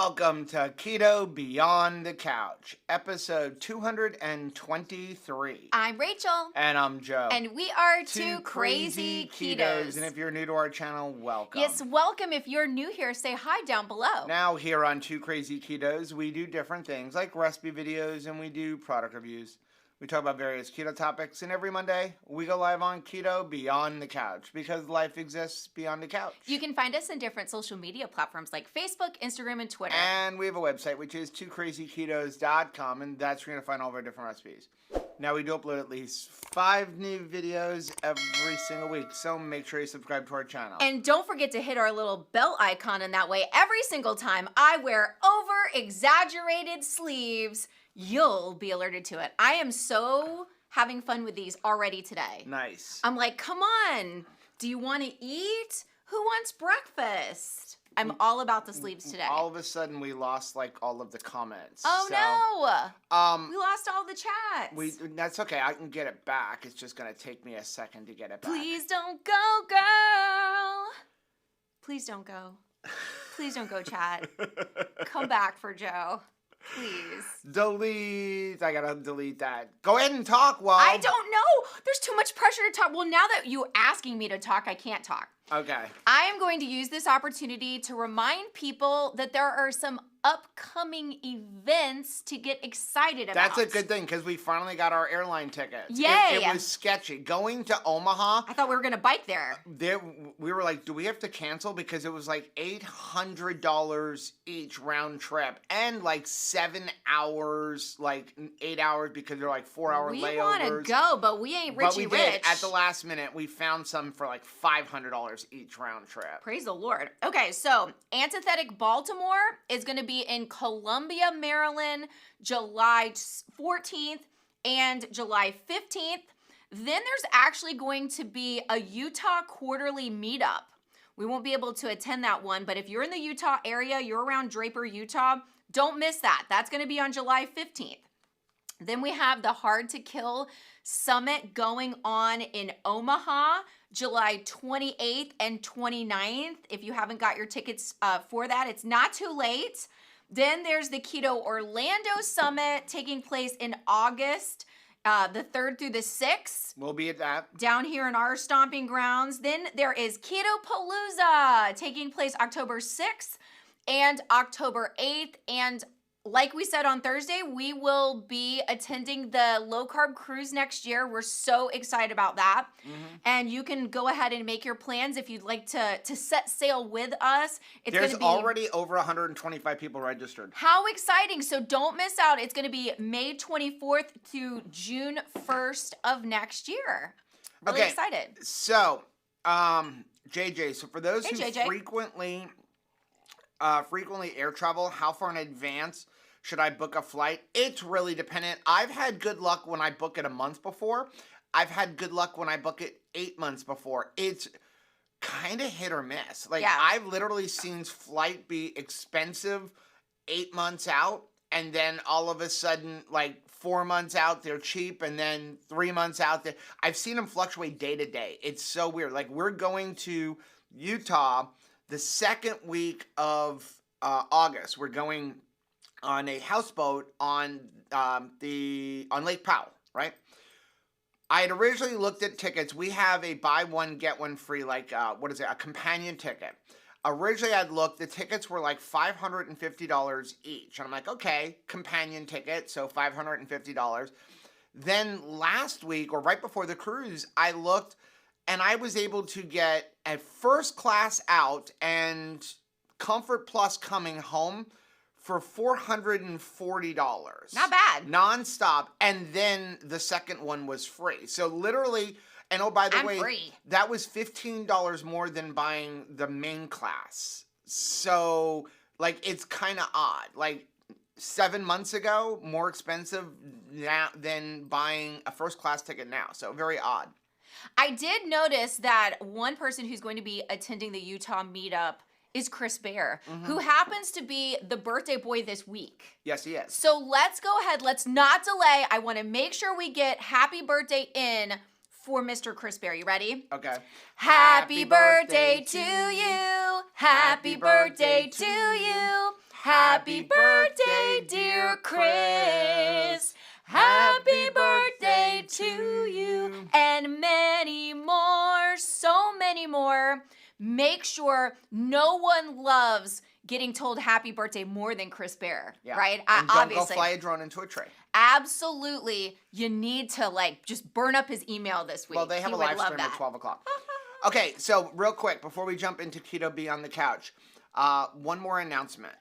Welcome to Keto Beyond the Couch, episode 223. I'm Rachel. And I'm Joe. And we are two crazy ketos. And if you're new to our channel, welcome. Yes, welcome. If you're new here, say hi down below. Now, here on Two Crazy Ketos, we do different things like recipe videos and we do product reviews. We talk about various keto topics, and every Monday, we go live on Keto Beyond the Couch, because life exists beyond the couch. You can find us in different social media platforms like Facebook, Instagram, and Twitter. And we have a website, which is twocrazyketos.com, and that's where you're going to find all of our different recipes. Now, we do upload at least 5 new videos every single week, so make sure you subscribe to our channel. And don't forget to hit our little bell icon, and that way, every single time I wear over-exaggerated sleeves, you'll be alerted to it. I am so having fun with these already today. Nice. I'm like, come on. Do you want to eat? Who wants breakfast? I'm all about the sleeves today. All of a sudden, we lost like all of the comments. Oh no! We lost all the chats. That's okay. I can get it back. It's just gonna take me a second to get it back. Please don't go, girl. Please don't go. Please don't go, chat. Come back for Joe. Please. Delete. I gotta delete that. Go ahead and talk while... I don't know. There's too much pressure to talk. Well, now that you're asking me to talk, I can't talk. Okay. I am going to use this opportunity to remind people that there are some upcoming events to get excited about. That's a good thing, because we finally got our airline tickets. Yay! It was sketchy. Going to Omaha... I thought we were going to bike there. We were like, do we have to cancel? Because it was like $800 each round trip. And like 7 hours, like 8 hours, because they're like 4-hour layovers. We want to go, but we ain't Richie Rich. But we did. At the last minute, we found some for like $500 each round trip. Praise the Lord. Okay, so Antithetic Baltimore is going to be in Columbia, Maryland, July 14th and July 15th. Then there's actually going to be a Utah quarterly meetup. We won't be able to attend that one, but if you're in the Utah area, you're around Draper, Utah, don't miss that. That's going to be on July 15th. Then we have the Hard to Kill Summit going on in Omaha, July 28th and 29th. If you haven't got your tickets for that, it's not too late. Then there's the Keto Orlando Summit taking place in August, the 3rd through the 6th. We'll be at that. Down here in our stomping grounds. Then there is Keto Palooza taking place October 6th and October 8th. And like we said on Thursday, we will be attending the Low Carb Cruise next year. We're so excited about that. Mm-hmm. And you can go ahead and make your plans if you'd like to set sail with us. There's already over 125 people registered. How exciting. So don't miss out. It's going to be May 24th to June 1st of next year. Really excited. So, JJ, so for those who frequently air travel, how far in advance should I book a flight? It's really dependent. I've had good luck when I book it a month before. I've had good luck when I book it 8 months before. It's kind of hit or miss. Like, yeah. I've literally seen flight be expensive 8 months out, and then all of a sudden, like 4 months out, they're cheap, and then 3 months out, I've seen them fluctuate day to day. It's so weird. Like, we're going to Utah the second week of August. We're going on a houseboat on Lake Powell, right? I had originally looked at tickets. We have a buy one, get one free, like, a companion ticket. Originally, I'd looked, the tickets were like $550 each. And I'm like, okay, companion ticket, so $550. Then last week, or right before the cruise, I looked, and I was able to get a first class out and Comfort Plus coming home for $440. Not bad. Nonstop. And then the second one was free. So literally, and oh, by the way, free. That was $15 more than buying the main class. So, like, it's kind of odd. Like, 7 months ago, more expensive now than buying a first class ticket now. So, very odd. I did notice that one person who's going to be attending the Utah meetup is Chris Bear, who happens to be the birthday boy this week. Yes, he is. So let's go ahead. Let's not delay. I want to make sure we get happy birthday in for Mr. Chris Bear. You ready? Okay. Happy birthday to you. Happy birthday to you. Happy birthday, dear Chris. Happy birthday to you. And many more, so many more. Make sure no one loves getting told happy birthday more than Chris Bear, right? And don't go fly a drone into a tree. Absolutely. You need to just burn up his email this week. Well, they have a live stream at 12 o'clock. Okay, so real quick, before we jump into Keto Beyond the Couch, one more announcement.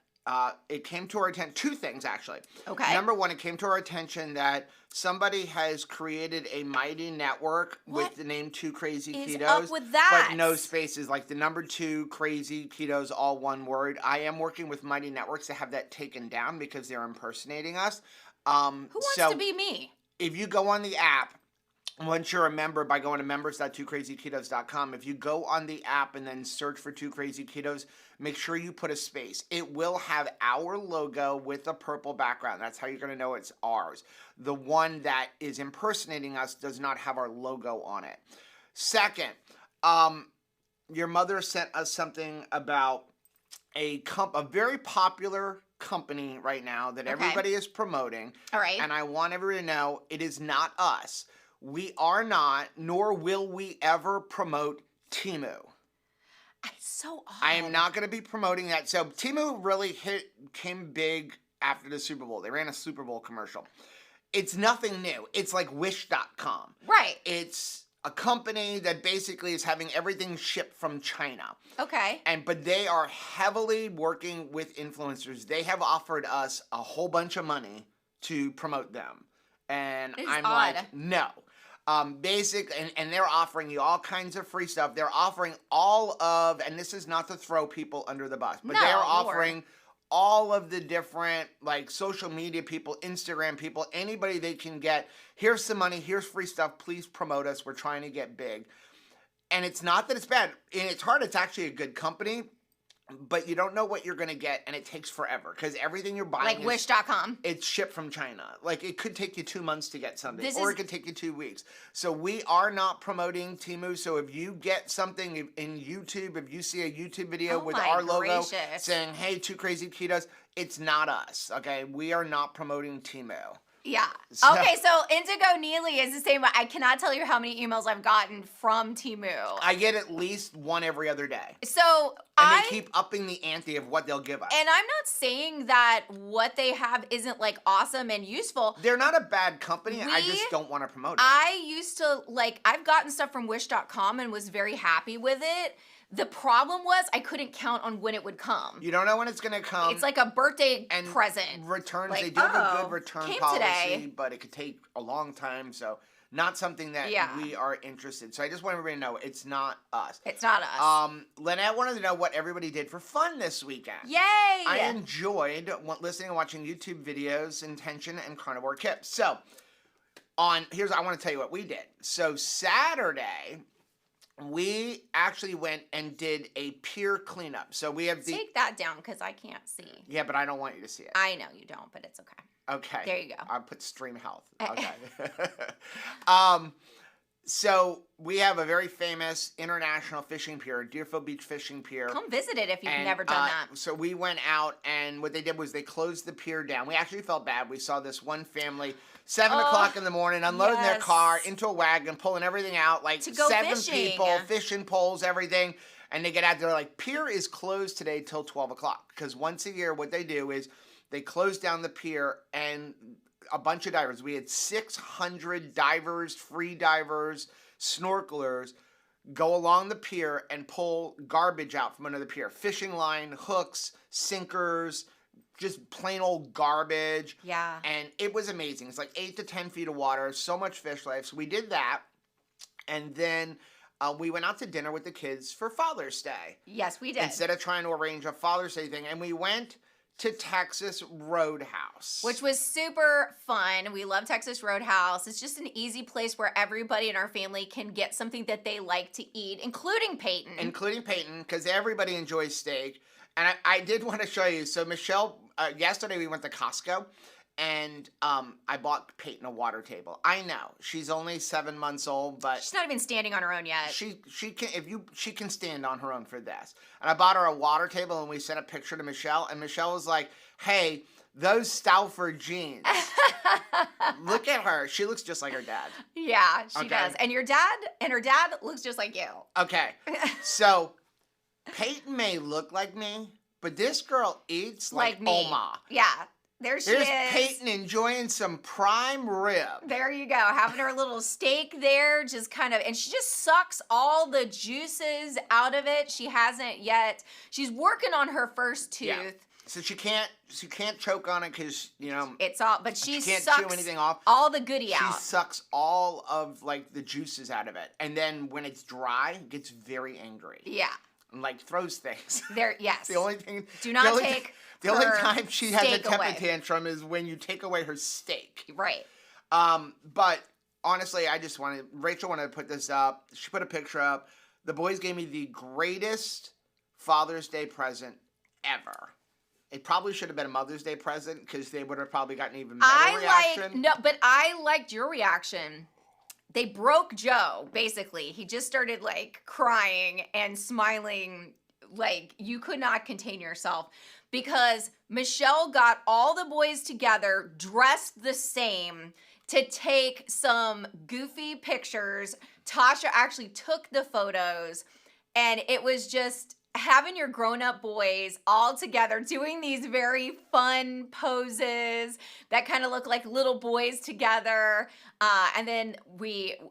It came to our attention, two things actually. Okay. Number one, it came to our attention that somebody has created a mighty network with the name 2 Crazy Ketos. Up with that? But no spaces, like the number 2 Crazy Ketos, all one word. I am working with Mighty Networks to have that taken down because they're impersonating us. Who wants to be me? If you go on the app, once you're a member, by going to members.2crazyketos.com, if you go on the app and then search for 2 Crazy Ketos, make sure you put a space. It will have our logo with a purple background. That's how you're going to know it's ours. The one that is impersonating us does not have our logo on it. Second, your mother sent us something about a very popular company right now that everybody is promoting. All right. And I want everybody to know it is not us. We are not, nor will we ever promote Temu. It's so odd. I am not going to be promoting that. So Temu really came big after the Super Bowl. They ran a Super Bowl commercial. It's nothing new. It's like Wish.com. Right. It's a company that basically is having everything shipped from China. Okay. But they are heavily working with influencers. They have offered us a whole bunch of money to promote them. And I'm odd. like, no. And they're offering you all kinds of free stuff. They're offering all of, and this is not to throw people under the bus, but they're offering all of the different, like, social media people, Instagram people, anybody they can get. Here's some money. Here's free stuff. Please promote us. We're trying to get big. And it's not that it's bad. And it's hard. It's actually a good company. But you don't know what you're going to get, and it takes forever because everything you're buying like Wish.com. It's shipped from China. Like, it could take you 2 months to get something, or it could take you 2 weeks. So we are not promoting Temu. So if you get something in YouTube, if you see a YouTube video with our logo saying, hey, 2 Crazy Ketos, it's not us, okay? We are not promoting Temu. Yeah. Okay, so Indigo Neely is the same. I cannot tell you how many emails I've gotten from Temu. I get at least one every other day. So they keep upping the ante of what they'll give us. And I'm not saying that what they have isn't like awesome and useful. They're not a bad company. I just don't want to promote it. I used to I've gotten stuff from Wish.com and was very happy with it. The problem was I couldn't count on when it would come. You don't know when it's going to come. It's like a birthday present. Returns, they do have a good return policy, but it could take a long time. So not something that we are interested in. So I just want everybody to know it's not us. It's not us. Lynette wanted to know what everybody did for fun this weekend. Yay! I enjoyed listening and watching YouTube videos, Intention and Carnivore Tips. So I want to tell you what we did. So Saturday, we actually went and did a pier cleanup. So we have Take that down because I can't see. Yeah, but I don't want you to see it. I know you don't, but it's okay. Okay. There you go. I'll put Stream Health. Okay. So we have a very famous international fishing pier, Deerfield Beach Fishing Pier. Come visit it if you've never done that. So we went out, and what they did was they closed the pier down. We actually felt bad. We saw this one family, 7 o'clock in the morning, unloading their car into a wagon, pulling everything out, like 7 people, fishing poles, everything. And they get out there like, pier is closed today till 12 o'clock. Because once a year, what they do is they close down the pier, and a bunch of divers. We had 600 divers, free divers, snorkelers go along the pier and pull garbage out from under the pier. Fishing line, hooks, sinkers, just plain old garbage. Yeah. And it was amazing. It's like 8 to 10 feet of water, so much fish life. So we did that. And then we went out to dinner with the kids for Father's Day. Yes, we did. Instead of trying to arrange a Father's Day thing. And we went to Texas Roadhouse, which was super fun. We love Texas Roadhouse. It's just an easy place where everybody in our family can get something that they like to eat, including Peyton. Because everybody enjoys steak. And I did want to show you. So Michelle, yesterday we went to Costco, and I bought Peyton a water table. I know she's only 7 months old, but she's not even standing on her own yet. She can stand on her own for this. And I bought her a water table, and we sent a picture to Michelle, and Michelle was like, "Hey, those Stauffer jeans. Look at her. She looks just like her dad." Yeah, she does. And her dad looks just like you. Okay. So Peyton may look like me, but this girl eats like me. Oma. Yeah. There's is. Peyton enjoying some prime rib. There you go. Having her little steak there, just kind of, and she just sucks all the juices out of it. She hasn't yet. She's working on her first tooth. Yeah. So she can't choke on it because, it's all, but she can't sucks chew anything off. All the goodie out. She sucks all of like the juices out of it. And then when it's dry, gets very angry. Yeah. And like throws things. Yes. The only thing. Do not take. The only time she has a temper tantrum is when you take away her steak. Right. But honestly, Rachel wanted to put this up. She put a picture up. The boys gave me the greatest Father's Day present ever. It probably should have been a Mother's Day present because they would have probably gotten even better reaction. But I liked your reaction. They broke Joe, basically. He just started like crying and smiling like you could not contain yourself. Because Michelle got all the boys together, dressed the same, to take some goofy pictures. Tasha actually took the photos, and it was just having your grown-up boys all together doing these very fun poses that kind of look like little boys together. And then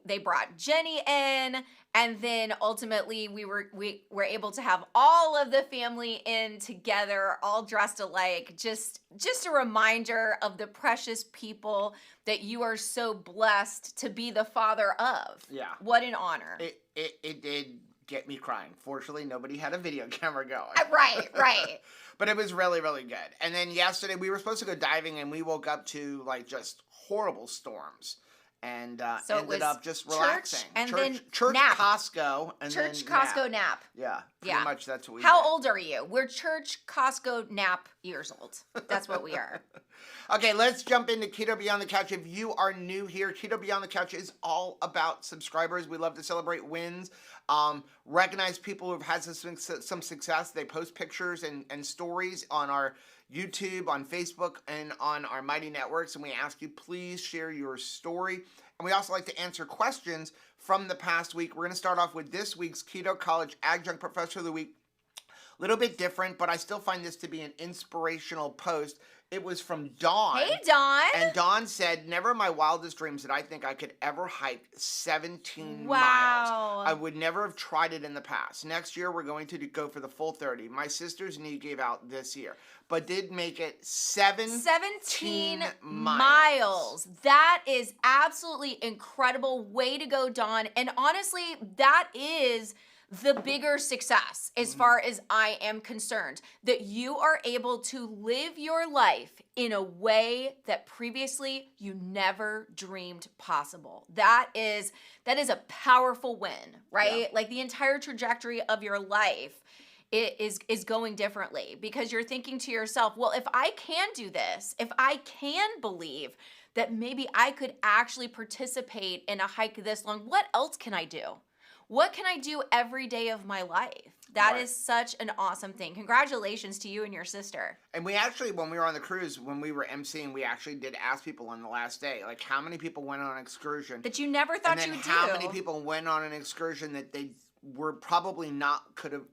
they brought Jenny in. And then ultimately we were able to have all of the family in together, all dressed alike. Just a reminder of the precious people that you are so blessed to be the father of. Yeah. What an honor. It did get me crying. Fortunately, nobody had a video camera going. Right. But it was really, really good. And then yesterday we were supposed to go diving, and we woke up to like just horrible storms. And so ended up just relaxing. Church, nap. Costco, and church, then Costco nap. Yeah, pretty much that's what we How did. old are you? We're church, Costco nap years old. That's what we are. Okay, let's jump into Keto Beyond the Couch. If you are new here, Keto Beyond the Couch is all about subscribers. We love to celebrate wins, recognize people who've had some success. They post pictures and stories on our YouTube, on Facebook, and on our Mighty Networks, and we ask you, please share your story. And we also like to answer questions from the past week. We're going to start off with this week's Keto College Adjunct Professor of the Week. A little bit different, but I still find this to be an inspirational post. It was from Dawn. Hey, Dawn. And Dawn said, never in my wildest dreams did I think I could ever hike 17 miles. I would never have tried it in the past. Next year, we're going to go for the full 30. My sister's knee gave out this year, but did make it 17 miles. That is absolutely incredible. Way to go, Dawn. And honestly, that is the bigger success as far as I am concerned, that you are able to live your life in a way that previously you never dreamed possible. That is a powerful win, right? Yeah. Like the entire trajectory of your life is going differently because you're thinking to yourself, well, if I can do this, if I can believe that maybe I could actually participate in a hike this long, what else can I do? What can I do every day of my life? That is such an awesome thing. Congratulations to you and your sister. And we actually, when we were on the cruise, when we were emceeing, we actually did ask people on the last day, like how many people went on an excursion. That you never thought you would do. And then how many people went on an excursion that they were probably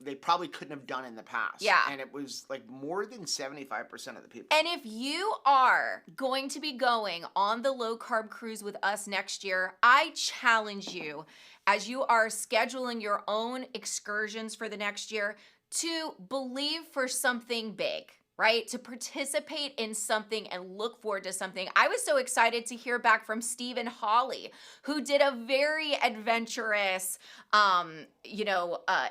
they probably couldn't have done in the past. Yeah. And it was like more than 75% of the people. And if you are going to be going on the low carb cruise with us next year, I challenge you, as you are scheduling your own excursions for the next year, to believe for something big, right? To participate in something and look forward to something. I was so excited to hear back from Steve and Holly, who did a very adventurous,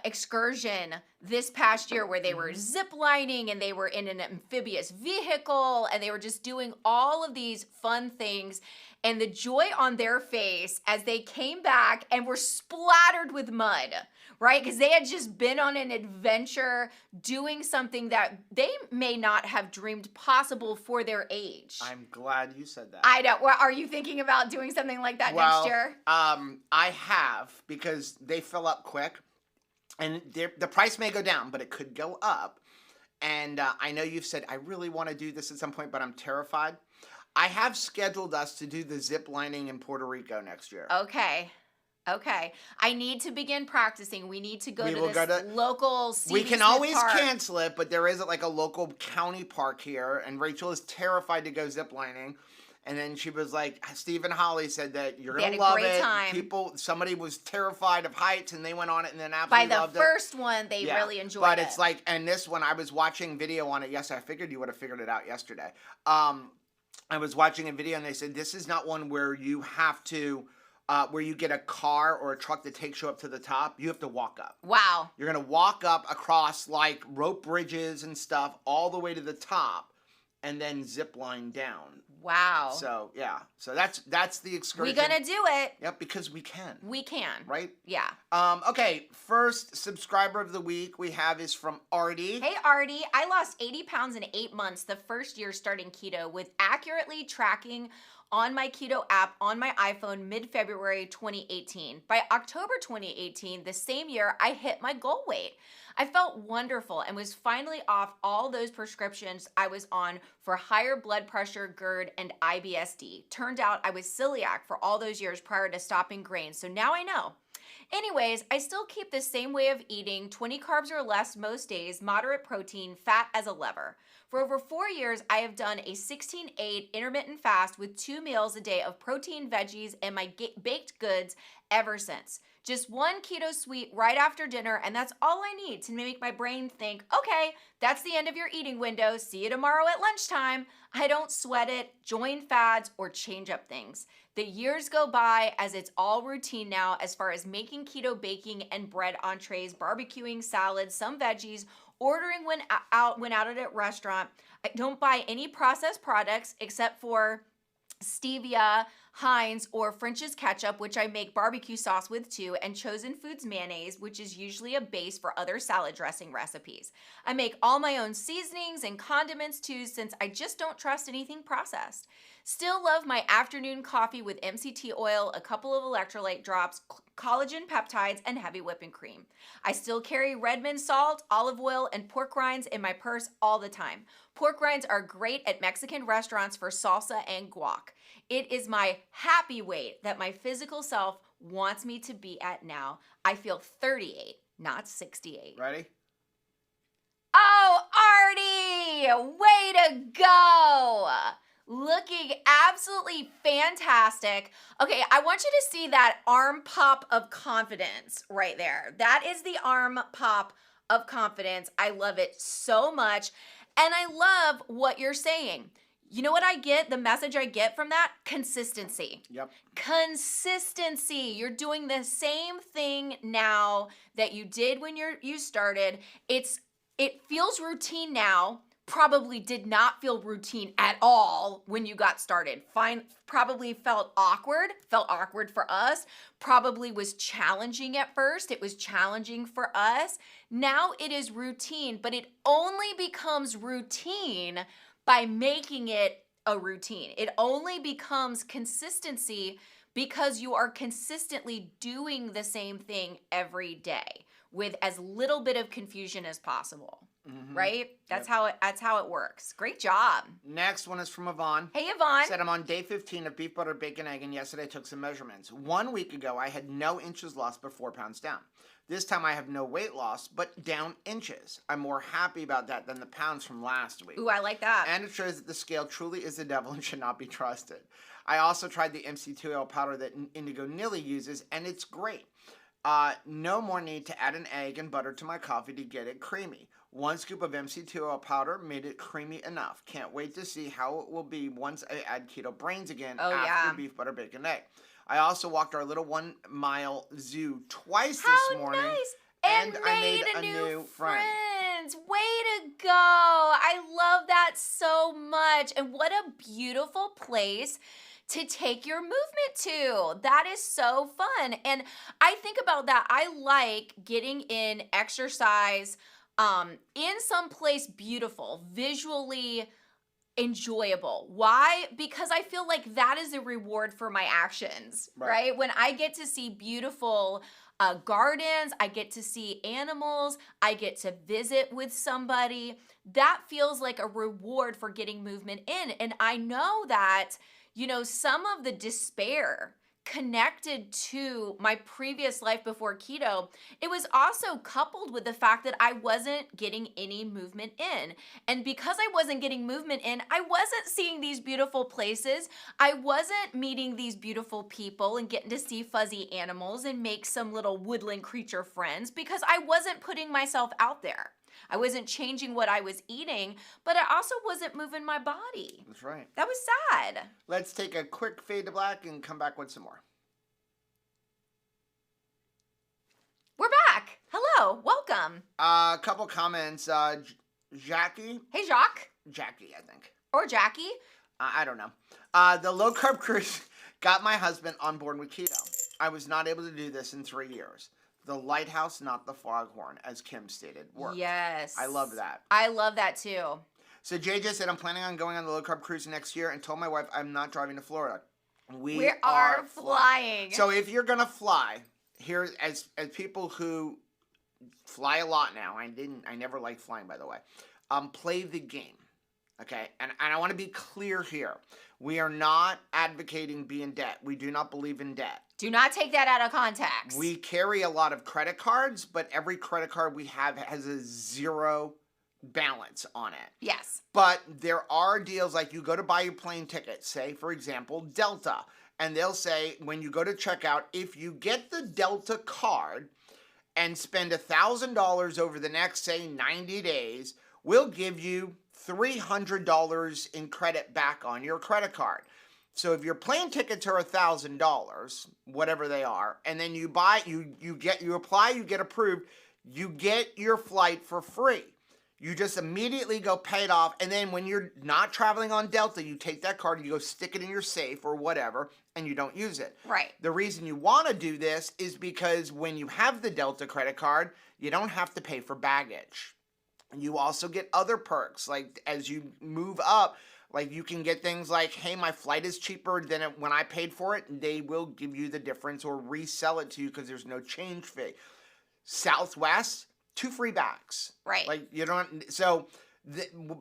excursion this past year where they were ziplining and they were in an amphibious vehicle and they were just doing all of these fun things. And the joy on their face as they came back and were splattered with mud, right? Because they had just been on an adventure doing something that they may may not have dreamed possible for their age. I'm glad you said that. I know. Well, are you thinking about doing something like that next year? I have, because they fill up quick, and the price may go down, but it could go up. And I know you've said, I really want to do this at some point, but I'm terrified. I have scheduled us to do the ziplining in Puerto Rico next year. Okay. I need to begin practicing. We need to go to this local CB We can Smith always Park. cancel it, but there is like a local county park here, and Rachel is terrified to go ziplining. And then she was like, Steve and Holly said that you're going to love it. Time. Somebody was terrified of heights, and they went on it and then absolutely loved it. By the first one, they really enjoyed it. But it's like, and this one, I was watching video on it yesterday. I figured you would have figured it out yesterday. I was watching a video, and they said, this is not one where you have to, where you get a car or a truck that takes you up to the top. You have to walk up. Wow. You're going to walk up across like rope bridges and stuff all the way to the top, and then zip line down. Wow. So, yeah. So that's the excursion. We're going to do it. Yep, because we can. We can. Right? Yeah. Okay, first subscriber of the week we have is from Artie. Hey, Artie. I lost 80 pounds in 8 months the first year starting keto with accurately tracking on my keto app on my iPhone mid-February 2018. By October 2018, the same year, I hit my goal weight. I felt wonderful and was finally off all those prescriptions I was on for higher blood pressure, GERD, and IBS-D. Turned out I was celiac for all those years prior to stopping grains, so now I know. Anyways, I still keep the same way of eating, 20 carbs or less most days, moderate protein, fat as a lever. For over 4 years, I have done a 16-8 intermittent fast with 2 meals a day of protein, veggies, and my baked goods ever since. Just one keto sweet right after dinner, and that's all I need to make my brain think, okay, that's the end of your eating window. See you tomorrow at lunchtime. I don't sweat it, join fads, or change up things. The years go by as it's all routine now as far as making keto baking and bread entrees, barbecuing salads, some veggies, ordering when out at a restaurant. I don't buy any processed products except for stevia, Heinz, or French's ketchup, which I make barbecue sauce with too, and Chosen Foods mayonnaise, which is usually a base for other salad dressing recipes. I make all my own seasonings and condiments too, since I just don't trust anything processed. Still love my afternoon coffee with MCT oil, a couple of electrolyte drops, collagen peptides, and heavy whipping cream. I still carry Redmond salt, olive oil, and pork rinds in my purse all the time. Pork rinds are great at Mexican restaurants for salsa and guac. It is my happy weight that my physical self wants me to be at now. I feel 38, not 68. Ready? Oh, Artie! Way to go! Looking absolutely fantastic. Okay, I want you to see that arm pop of confidence right there. That is the arm pop of confidence. I love it so much. And I love what you're saying. You know what I get? The message I get from that? Consistency. Yep. Consistency. You're doing the same thing now that you did when you started. It feels routine now. Probably did not feel routine at all when you got started. Probably felt awkward for us. Probably was challenging at first. It was challenging for us. Now it is routine, but it only becomes routine by making it a routine. It only becomes consistency because you are consistently doing the same thing every day with as little bit of confusion as possible. Mm-hmm. Right? That's how it works. Great job. Next one is from Yvonne. Hey, Yvonne. Said I'm on day 15 of beef, butter, bacon, egg, and yesterday I took some measurements. 1 week ago, I had no inches lost but 4 pounds down. This time I have no weight loss, but down inches. I'm more happy about that than the pounds from last week. Ooh, I like that. And it shows that the scale truly is the devil and should not be trusted. I also tried the MC2 oil powder that Indigo Nilly uses, and it's great. No more need to add an egg and butter to my coffee to get it creamy. 1 scoop of MC2 oil powder made it creamy enough. Can't wait to see how it will be once I add keto brains again after beef, butter, bacon, egg. I also walked our little 1 mile zoo twice this morning. Nice. And I made a new friend. Way to go. I love that so much. And what a beautiful place to take your movement to. That is so fun. And I think about that. I like getting in exercise in some place beautiful, visually enjoyable. Why? Because I feel like that is a reward for my actions, right? When I get to see beautiful gardens, I get to see animals, I get to visit with somebody, that feels like a reward for getting movement in. And I know that, some of the despair connected to my previous life before keto, it was also coupled with the fact that I wasn't getting any movement in. And because I wasn't getting movement in, I wasn't seeing these beautiful places. I wasn't meeting these beautiful people and getting to see fuzzy animals and make some little woodland creature friends because I wasn't putting myself out there. I wasn't changing what I was eating, but I also wasn't moving my body. That's right. That was sad. Let's take a quick fade to black and come back with some more. We're back. Hello. Welcome. A couple comments. Jackie. Hey, Jacques. Jackie, I think. Or Jackie. I don't know. The low carb cruise got my husband on board with keto. I was not able to do this in 3 years. The lighthouse, not the foghorn, as Kim stated, worked. Yes. I love that. I love that too. So JJ said, I'm planning on going on the low carb cruise next year and told my wife I'm not driving to Florida. We are flying. So if you're going to fly, here, as people who fly a lot now, I never liked flying, by the way, play the game. Okay, and I want to be clear here. We are not advocating be in debt. We do not believe in debt. Do not take that out of context. We carry a lot of credit cards, but every credit card we have has a zero balance on it. Yes. But there are deals like you go to buy your plane ticket, say, for example, Delta, and they'll say when you go to checkout, if you get the Delta card and spend $1,000 over the next, say, 90 days, we'll give you $300 in credit back on your credit card. So if your plane tickets are $1,000, whatever they are, and then you buy, you apply, you get approved, you get your flight for free. You just immediately go pay it off, and then when you're not traveling on Delta, you take that card and you go stick it in your safe or whatever, and you don't use it. Right. The reason you want to do this is because when you have the Delta credit card, you don't have to pay for baggage. You also get other perks, like as you move up, like you can get things like, hey, my flight is cheaper than when I paid for it, and they will give you the difference or resell it to you because there's no change fee. Southwest, 2 free bags. Right. Like you don't, so,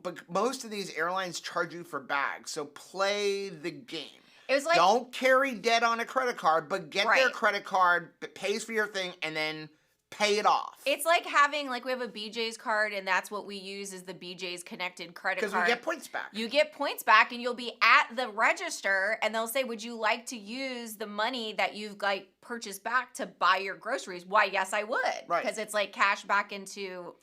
but most of these airlines charge you for bags, so play the game. It was like, don't carry debt on a credit card, but get their credit card that pays for your thing and then pay it off. It's like having, like, we have a BJ's card, and that's what we use is the BJ's connected credit card. Because we get points back. You get points back, and you'll be at the register, and they'll say, would you like to use the money that you've, like, purchased back to buy your groceries? Why, yes, I would. Right. Because it's, like, cash back into,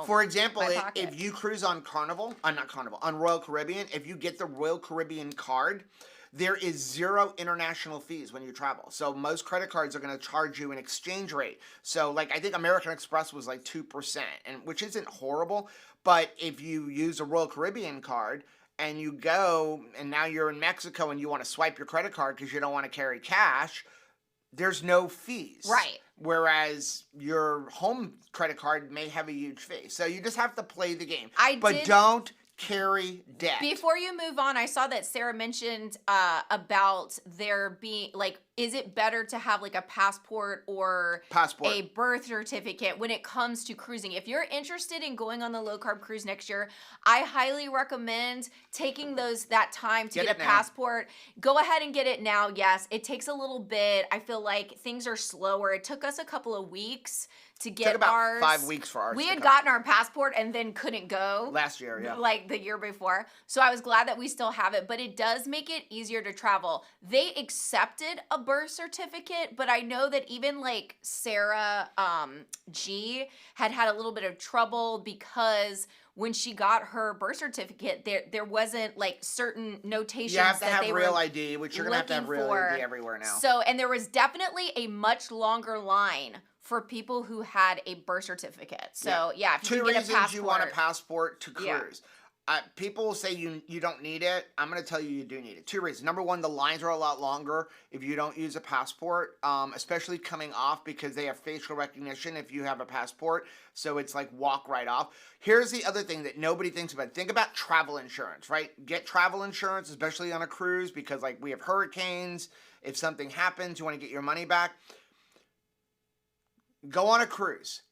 For example, my pocket. if you cruise on on Royal Caribbean, if you get the Royal Caribbean card, there is 0 international fees when you travel. So most credit cards are going to charge you an exchange rate. So like I think American Express was like 2%, and which isn't horrible. But if you use a Royal Caribbean card and you go and now you're in Mexico and you want to swipe your credit card because you don't want to carry cash, there's no fees. Right. Whereas your home credit card may have a huge fee. So you just have to play the game. But don't carry debt. Before you move on, I saw that Sarah mentioned about there being, like, is it better to have like a passport or a birth certificate when it comes to cruising? If you're interested in going on the low carb cruise next year, I highly recommend taking that time to get a passport. Go ahead and get it now. Yes, it takes a little bit. I feel like things are slower. It took us a couple of weeks to get ours. 5 weeks for ours. We had gotten our passport and then couldn't go. Last year, yeah. Like the year before. So I was glad that we still have it, but it does make it easier to travel. They accepted a birth certificate, but I know that even like Sarah G had a little bit of trouble because when she got her birth certificate, there wasn't like certain notations that they were. You have to have real ID, which you're going to have real ID everywhere now. So, and there was definitely a much longer line for people who had a birth certificate. So, yeah, if you can get a passport. 2 reasons you want a passport to cruise. People will say you don't need it. I'm going to tell you do need it. 2 reasons. Number one, the lines are a lot longer if you don't use a passport, especially coming off because they have facial recognition if you have a passport. So it's like walk right off. Here's the other thing that nobody thinks about. Think about travel insurance, right? Get travel insurance, especially on a cruise, because like we have hurricanes. If something happens, you want to get your money back. Go on a cruise.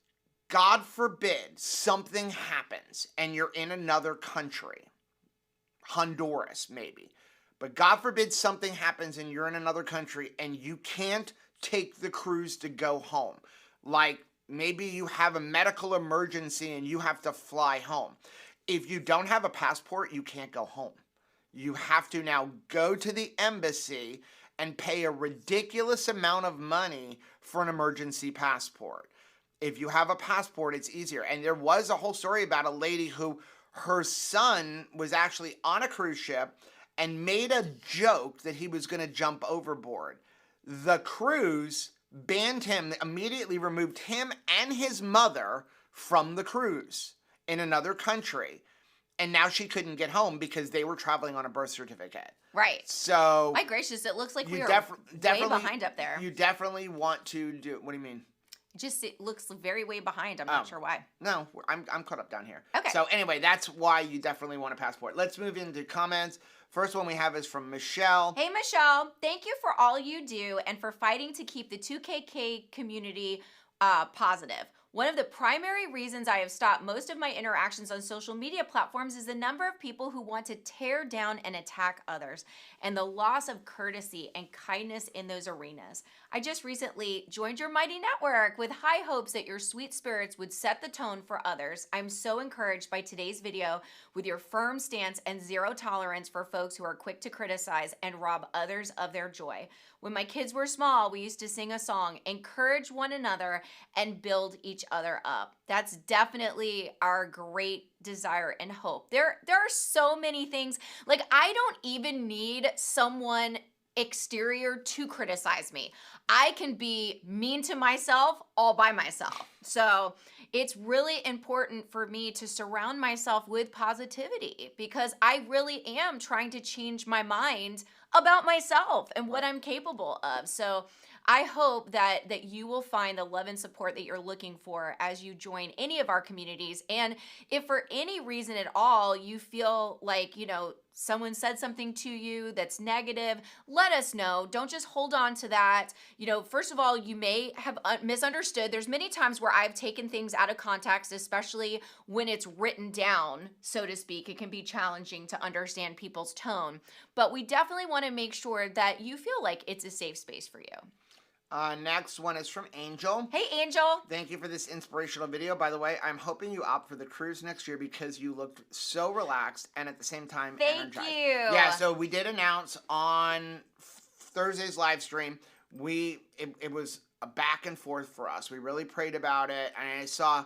God forbid something happens and you're in another country, Honduras maybe, but God forbid something happens and you're in another country and you can't take the cruise to go home. Like maybe you have a medical emergency and you have to fly home. If you don't have a passport, you can't go home. You have to now go to the embassy and pay a ridiculous amount of money for an emergency passport. If you have a passport, it's easier. And there was a whole story about a lady who her son was actually on a cruise ship and made a joke that he was going to jump overboard. The cruise banned him, immediately removed him and his mother from the cruise in another country. And now she couldn't get home because they were traveling on a birth certificate. Right. So... My gracious, it looks like we are way behind up there. You definitely want to do... What do you mean? It looks very way behind. I'm not sure why. No, I'm caught up down here. Okay. So anyway, that's why you definitely want a passport. Let's move into comments. First one we have is from Michelle. Hey, Michelle. Thank you for all you do and for fighting to keep the 2KK community positive. One of the primary reasons I have stopped most of my interactions on social media platforms is the number of people who want to tear down and attack others and the loss of courtesy and kindness in those arenas. I just recently joined your mighty network with high hopes that your sweet spirits would set the tone for others. I'm so encouraged by today's video with your firm stance and zero tolerance for folks who are quick to criticize and rob others of their joy. When my kids were small, we used to sing a song, encourage one another and build each other up. That's definitely our great desire and hope. There are so many things. Like, I don't even need someone exterior to criticize me. I can be mean to myself all by myself. So it's really important for me to surround myself with positivity because I really am trying to change my mind about myself and what I'm capable of. So I hope that you will find the love and support that you're looking for as you join any of our communities. And if for any reason at all you feel like, someone said something to you that's negative, let us know. Don't just hold on to that. First of all, you may have misunderstood. There's many times where I've taken things out of context, especially when it's written down, so to speak. It can be challenging to understand people's tone. But we definitely want to make sure that you feel like it's a safe space for you. Next one is from Angel. Hey, Angel. Thank you for this inspirational video. By the way, I'm hoping you opt for the cruise next year because you looked so relaxed and at the same time energized. Thank you. Yeah, so we did announce on Thursday's live stream, it was a back and forth for us. We really prayed about it, and I saw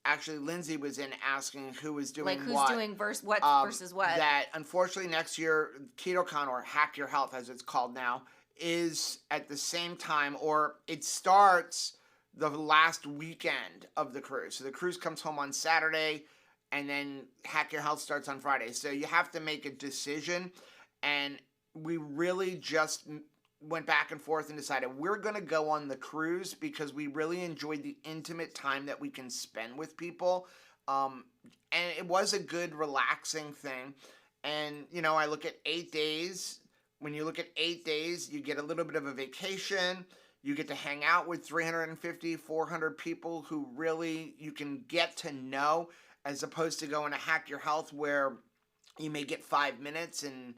actually Lindsay was in asking who was doing what. Like who's doing versus what. That unfortunately next year, KetoCon, or Hack Your Health as it's called now, is at the same time, or it starts the last weekend of the cruise. So the cruise comes home on Saturday, and then Hack Your Health starts on Friday. So you have to make a decision, and we really just went back and forth and decided we're going to go on the cruise because we really enjoyed the intimate time that we can spend with people. And it was a good, relaxing thing. And, I look at 8 days. When you look at 8 days, you get a little bit of a vacation. You get to hang out with 350, 400 people who really you can get to know, as opposed to going to Hack Your Health where you may get 5 minutes and,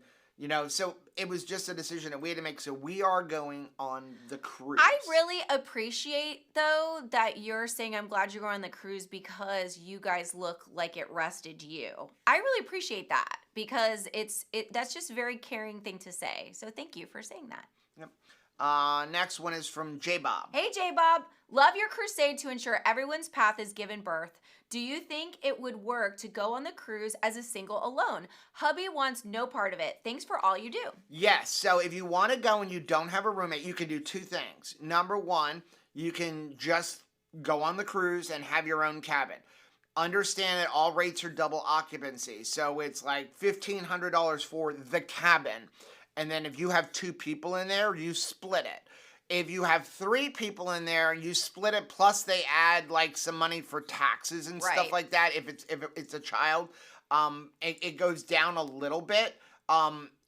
so it was just a decision that we had to make. So we are going on the cruise. I really appreciate, though, that you're saying I'm glad you're going on the cruise because you guys look like it rested you. I really appreciate that because that's just a very caring thing to say. So thank you for saying that. Yep. Next one is from JBob. Hey, JBob. Love your crusade to ensure everyone's path is given birth. Do you think it would work to go on the cruise as a single alone? Hubby wants no part of it. Thanks for all you do. Yes. So if you want to go and you don't have a roommate, you can do 2 things. Number one, you can just go on the cruise and have your own cabin. understand that all rates are double occupancy. So it's like $1,500 for the cabin. And then if you have 2 people in there, you split it. If you have 3 people in there, you split it, plus they add like some money for taxes and stuff like that. If it's a child, it goes down a little bit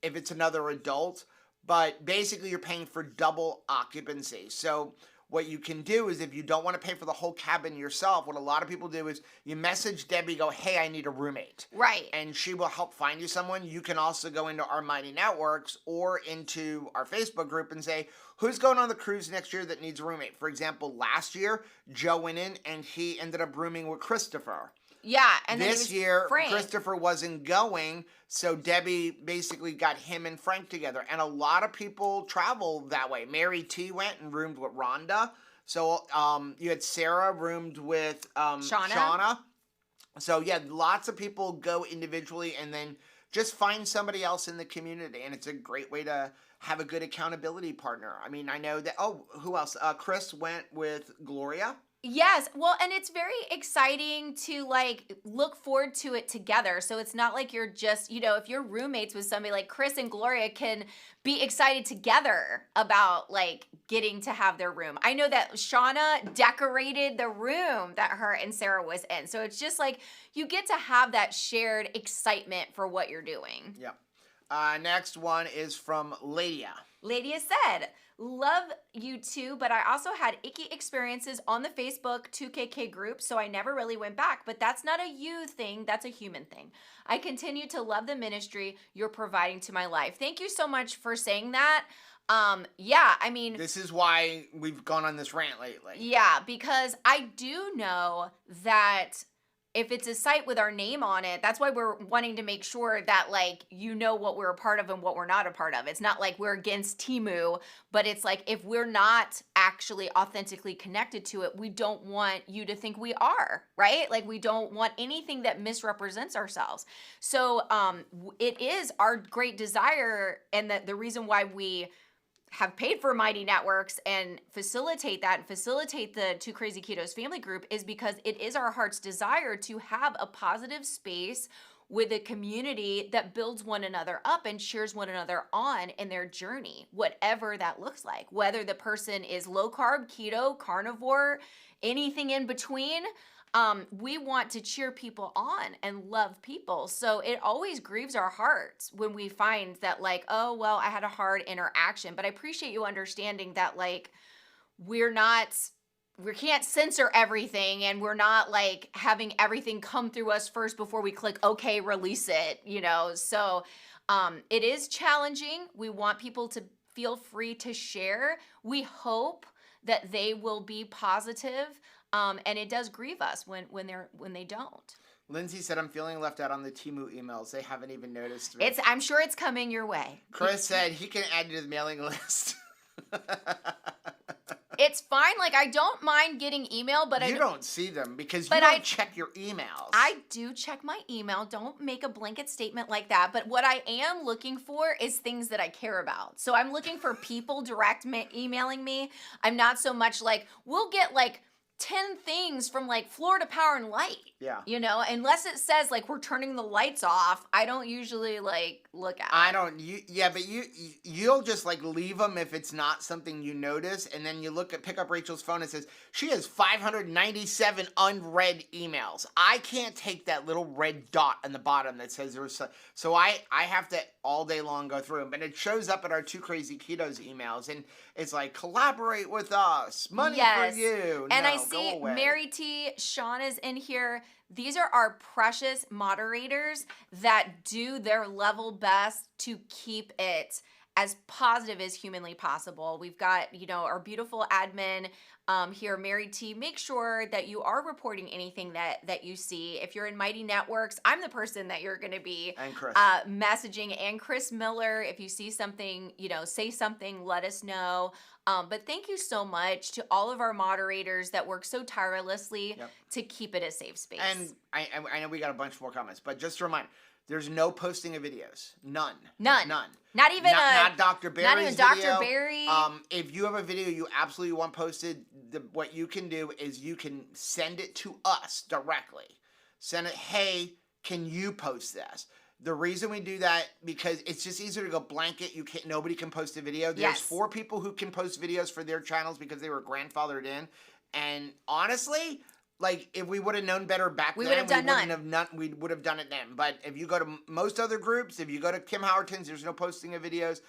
if it's another adult. But basically you're paying for double occupancy. So what you can do is, if you don't want to pay for the whole cabin yourself, what a lot of people do is you message Debbie, go, hey, I need a roommate. Right. And she will help find you someone. You can also go into our Mighty Networks or into our Facebook group and say, who's going on the cruise next year that needs a roommate? For example, last year, Joe went in and he ended up rooming with Christopher. Yeah, and this year, Frank. Christopher wasn't going, so Debbie basically got him and Frank together. And a lot of people travel that way. Mary T went and roomed with Rhonda. So you had Sarah roomed with Shauna. So yeah, lots of people go individually and then just find somebody else in the community. And it's a great way to have a good accountability partner. I mean, I know that, who else? Chris went with Gloria. Yes. Well, and it's very exciting to like look forward to it together. So it's not like you're just, if you're roommates with somebody like Chris and Gloria can be excited together about like getting to have their room. I know that Shauna decorated the room that her and Sarah was in. So it's just like you get to have that shared excitement for what you're doing. Yep. Next one is from Lydia. Lydia said, love you too, but I also had icky experiences on the Facebook 2KK group, so I never really went back. But that's not a you thing, that's a human thing. I continue to love the ministry you're providing to my life. Thank you so much for saying that. Yeah, I mean, this is why we've gone on this rant lately. Yeah, because I do know that if it's a site with our name on it, that's why we're wanting to make sure that, like, what we're a part of and what we're not a part of. It's not like we're against Temu, but it's like if we're not actually authentically connected to it, we don't want you to think we are, right? Like, we don't want anything that misrepresents ourselves. So it is our great desire, and that the reason why we have paid for Mighty Networks and facilitate the Two Crazy Ketos family group is because it is our heart's desire to have a positive space with a community that builds one another up and cheers one another on in their journey, whatever that looks like. Whether the person is low carb, keto, carnivore, anything in between, we want to cheer people on and love people. So it always grieves our hearts when we find that, like, oh, well, I had a hard interaction. But I appreciate you understanding that, like, we can't censor everything, and we're not like having everything come through us first before we click okay, release it, So it is challenging. We want people to feel free to share. We hope that they will be positive. And it does grieve us when they don't. Lindsay said, I'm feeling left out on the Temu emails. They haven't even noticed. I'm sure it's coming your way. Chris said he can add you to the mailing list. It's fine. Like, I don't mind getting email, but you don't see them because you don't check your emails. I do check my email. Don't make a blanket statement like that. But what I am looking for is things that I care about. So I'm looking for people direct emailing me. I'm not so much like, we'll get like 10 things from like Florida Power and Light. Yeah. Unless it says like we're turning the lights off, I don't usually like look at it. But you'll just like leave them if it's not something you notice, and then you pick up Rachel's phone and it says she has 597 unread emails. I can't take that little red dot on the bottom that says there was so I have to all day long go through them, but it shows up at our Two Crazy Ketos emails, and it's like, collaborate with us, money for you. And I see Mary T, Sean is in here. These are our precious moderators that do their level best to keep it as positive as humanly possible. We've got, our beautiful admin here, Mary T. Make sure that you are reporting anything that you see. If you're in Mighty Networks, I'm the person that you're going to be messaging. And Chris Miller, if you see something, say something, let us know. But thank you so much to all of our moderators that work so tirelessly to keep it a safe space. And I know we got a bunch more comments, but just a reminder, there's no posting of videos. None. Not even not Dr. Barry's not even video. Dr. Barry. If you have a video you absolutely want posted, what you can do is you can send it to us directly. send it, hey, can you post this? The reason we do that, because it's just easier to go blanket. Nobody can post a video. There's 4 people who can post videos for their channels because they were grandfathered in. And honestly, like, if we would have known better back then, we would have done it then. But if you go to most other groups, if you go to Kim Howerton's, there's no posting of videos.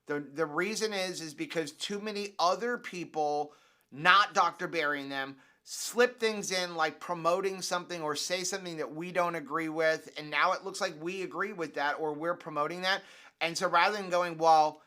The reason is because too many other people, not Dr. Burying them, slip things in, like promoting something or say something that we don't agree with, and now it looks like we agree with that or we're promoting that. And so rather than going, well,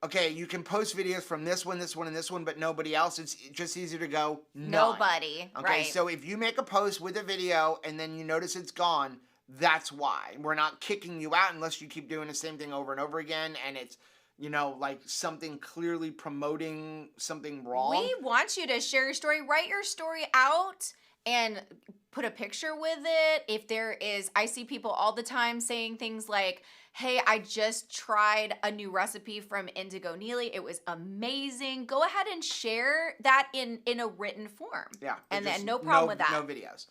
okay, you can post videos from this one, and this one, but nobody else, it's just easier to go, none. Nobody, okay, right. So if you make a post with a video and then you notice it's gone, that's why. We're not kicking you out unless you keep doing the same thing over and over again, and it's, you know, like something clearly promoting something wrong. We want you to share your story, write your story out, and put a picture with it. If there is, I see people all the time saying things like, hey, I just tried a new recipe from Indigo Neely. It was amazing. Go ahead and share that in a written form. Yeah. And then no problem with that. No videos.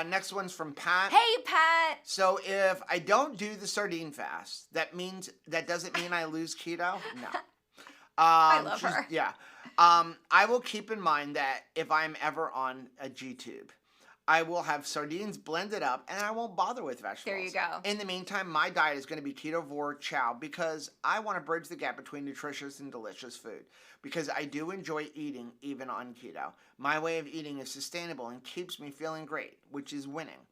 Next one's from Pat. Hey, Pat. So if I don't do the sardine fast, that doesn't mean I lose keto? No. I love her. Yeah. I will keep in mind that if I'm ever on a G-tube, I will have sardines blended up, and I won't bother with vegetables. There you go. In the meantime, my diet is going to be ketovore chow because I want to bridge the gap between nutritious and delicious food. Because I do enjoy eating even on keto. My way of eating is sustainable and keeps me feeling great, which is winning.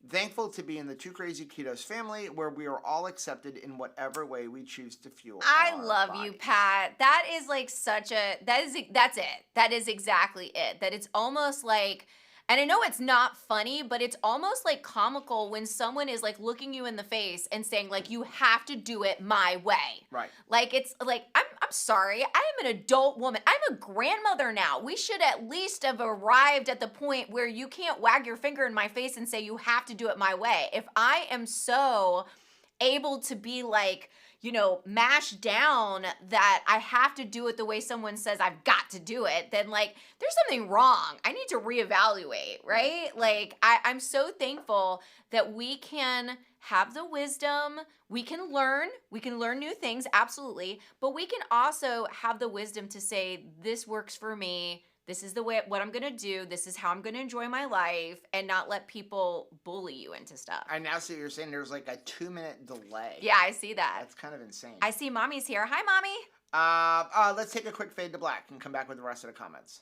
Thankful to be in the Two Crazy Ketos family where we are all accepted in whatever way we choose to fuel I our love bodies. you, Pat. That is like that's it. That is exactly it. That it's almost like, and I know it's not funny, but it's almost like comical when someone is like looking you in the face and saying like, you have to do it my way. Right. Like, it's like, I'm sorry. I am an adult woman. I'm a grandmother now. We should at least have arrived at the point where you can't wag your finger in my face and say, you have to do it my way. If I am so able to be like, you know, mashed down that I have to do it the way someone says I've got to do it, then like there's something wrong. I need to reevaluate, right? Like I'm so thankful that we can have the wisdom, we can learn new things, absolutely, but we can also have the wisdom to say, this works for me. This is what I'm going to do. This is how I'm going to enjoy my life, and not let people bully you into stuff. I now see what you're saying. There's like a 2-minute delay. Yeah, I see that. That's kind of insane. I see Mommy's here. Hi, Mommy. Let's take a quick fade to black and come back with the rest of the comments.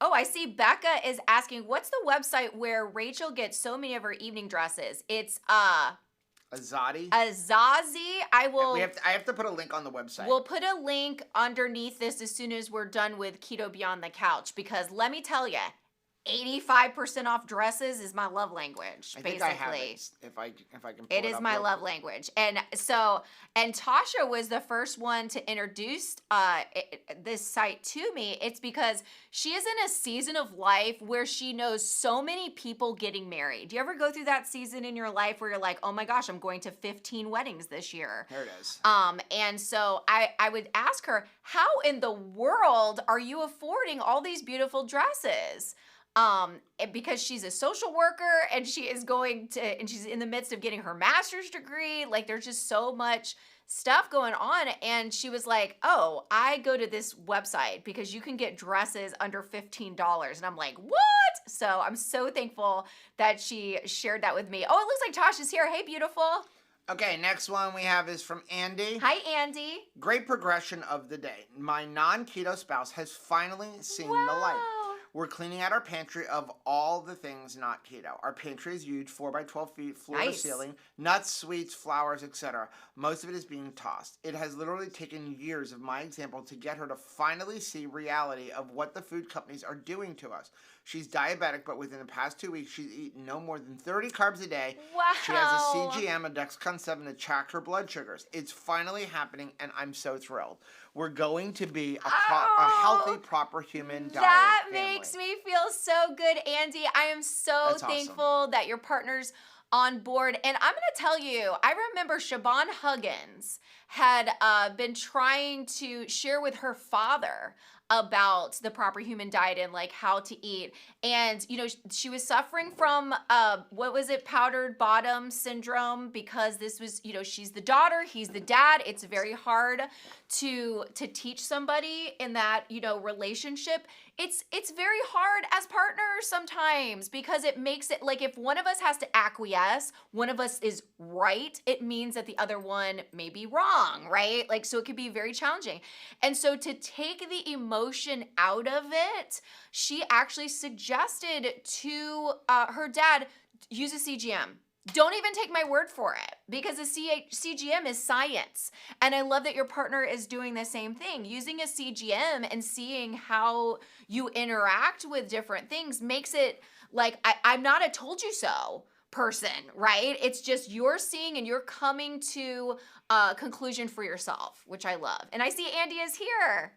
Oh, I see Becca is asking, what's the website where Rachel gets so many of her evening dresses? It's Azadi. I will. I have to put a link on the website. We'll put a link underneath this as soon as we're done with Keto Beyond the Couch, because let me tell you, 85% off dresses is my love language. I think I have it, if I can. It is my love language, and Tasha was the first one to introduce this site to me. It's because she is in a season of life where she knows so many people getting married. Do you ever go through that season in your life where you're like, oh my gosh, I'm going to 15 weddings this year? There it is. And so I would ask her, how in the world are you affording all these beautiful dresses? Because she's a social worker and she's in the midst of getting her master's degree. Like there's just so much stuff going on. And she was like, oh, I go to this website because you can get dresses under $15. And I'm like, what? So I'm so thankful that she shared that with me. Oh, it looks like Tasha's here. Hey, beautiful. Okay, next one we have is from Andy. Hi, Andy. Great progression of the day. My non-keto spouse has finally seen the light. We're cleaning out our pantry of all the things not keto. Our pantry is huge, 4 by 12 feet, floor to ceiling, nuts, sweets, flowers, etc. Most of it is being tossed. It has literally taken years of my example to get her to finally see reality of what the food companies are doing to us. She's diabetic, but within the past 2 weeks, she's eaten no more than 30 carbs a day. Wow. She has a CGM, a Dexcom 7 to track her blood sugars. It's finally happening, and I'm so thrilled. We're going to be a healthy, proper human diet That family. makes me feel so good, Andy. I am so thankful that your partner's on board. And I'm going to tell you, I remember Siobhan Huggins had been trying to share with her father about the proper human diet and like how to eat. And, you know, she was suffering from, what was it? Powdered bottom syndrome, because this was, you know, she's the daughter, he's the dad. It's very hard to teach somebody in that, you know, relationship. It's very hard as partners sometimes, because it makes it like if one of us has to acquiesce, one of us is right, it means that the other one may be wrong, right? Like, so it could be very challenging. And so to take the emotion out of it, she actually suggested to her dad, use a CGM. Don't even take my word for it, because a CGM is science. And I love that your partner is doing the same thing. Using a CGM and seeing how you interact with different things makes it like, I'm not a told you so person, right? It's just you're seeing and you're coming to a conclusion for yourself, which I love. And I see Andy is here.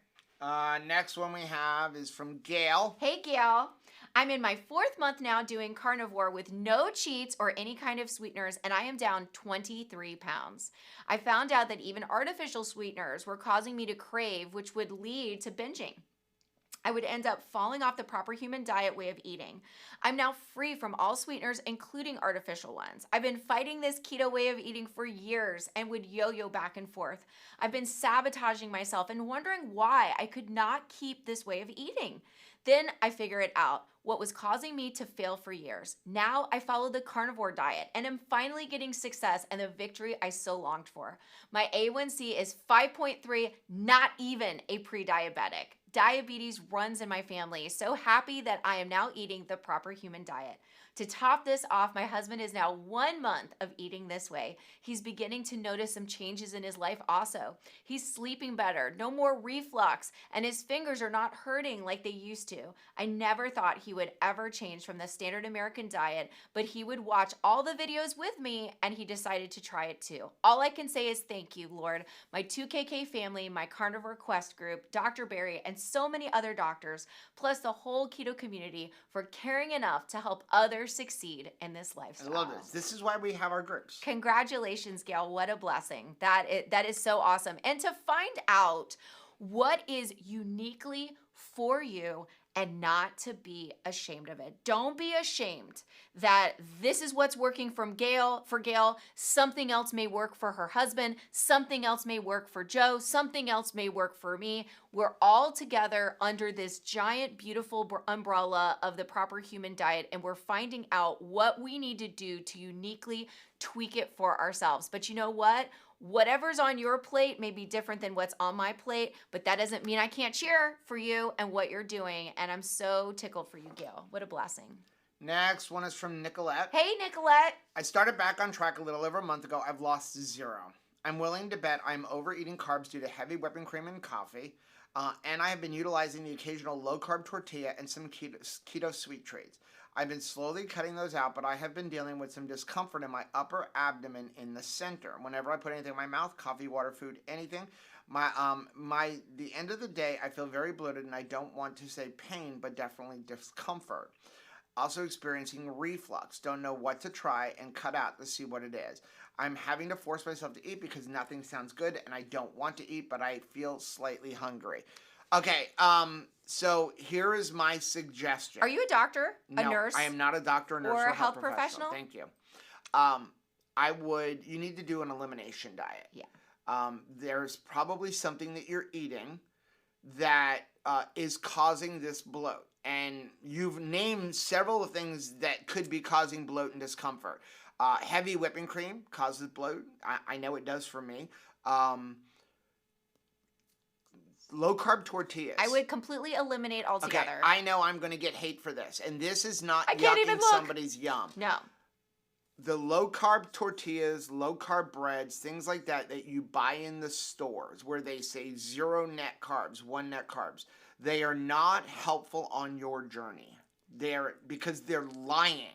Next one we have is from Gail. Hey, Gail. I'm in my 4th month now doing carnivore with no cheats or any kind of sweeteners, and I am down 23 pounds. I found out that even artificial sweeteners were causing me to crave, which would lead to binging. I would end up falling off the proper human diet way of eating. I'm now free from all sweeteners, including artificial ones. I've been fighting this keto way of eating for years and would yo-yo back and forth. I've been sabotaging myself and wondering why I could not keep this way of eating. Then I figure it out, what was causing me to fail for years. Now I follow the carnivore diet and am finally getting success and the victory I so longed for. My A1C is 5.3, not even a pre-diabetic. Diabetes runs in my family. So happy that I am now eating the proper human diet. To top this off, my husband is now 1 month of eating this way. He's beginning to notice some changes in his life also. He's sleeping better, no more reflux, and his fingers are not hurting like they used to. I never thought he would ever change from the standard American diet, but he would watch all the videos with me and he decided to try it too. All I can say is thank you, Lord, my 2KK family, my Carnivore Quest group, Dr. Barry, and so many other doctors, plus the whole keto community for caring enough to help others succeed in this lifestyle. I love this. This is why we have our groups. Congratulations, Gail. What a blessing. That is so awesome. And to find out what is uniquely for you and not to be ashamed of it. Don't be ashamed that this is what's working for Gail. Something else may work for her husband. Something else may work for Joe. Something else may work for me. We're all together under this giant, beautiful umbrella of the proper human diet, and we're finding out what we need to do to uniquely tweak it for ourselves. But you know what? Whatever's on your plate may be different than what's on my plate, but that doesn't mean I can't cheer for you and what you're doing. And I'm so tickled for you, Gail. What a blessing. Next one is from Nicolette. Hey, Nicolette. I started back on track a little over a month ago. I've lost 0. I'm willing to bet I'm overeating carbs due to heavy whipping cream and coffee. And I have been utilizing the occasional low-carb tortilla and some keto sweet treats. I've been slowly cutting those out, but I have been dealing with some discomfort in my upper abdomen in the center. Whenever I put anything in my mouth, coffee, water, food, anything, the end of the day, I feel very bloated, and I don't want to say pain, but definitely discomfort. Also experiencing reflux. Don't know what to try and cut out to see what it is. I'm having to force myself to eat because nothing sounds good, and I don't want to eat, but I feel slightly hungry. Okay, so here is my suggestion. Are you a doctor? A nurse? I am not a doctor, a nurse, or a health professional. Thank you. You need to do an elimination diet. Yeah. There's probably something that you're eating that is causing this bloat. And you've named several of things that could be causing bloat and discomfort. Heavy whipping cream causes bloat. I know it does for me. Low-carb tortillas. I would completely eliminate altogether. Okay, I know I'm going to get hate for this. And this is not yucking somebody's yum. No. The low-carb tortillas, low-carb breads, things like that you buy in the stores where they say 0 net carbs, 1 net carbs, they are not helpful on your journey. Because they're lying.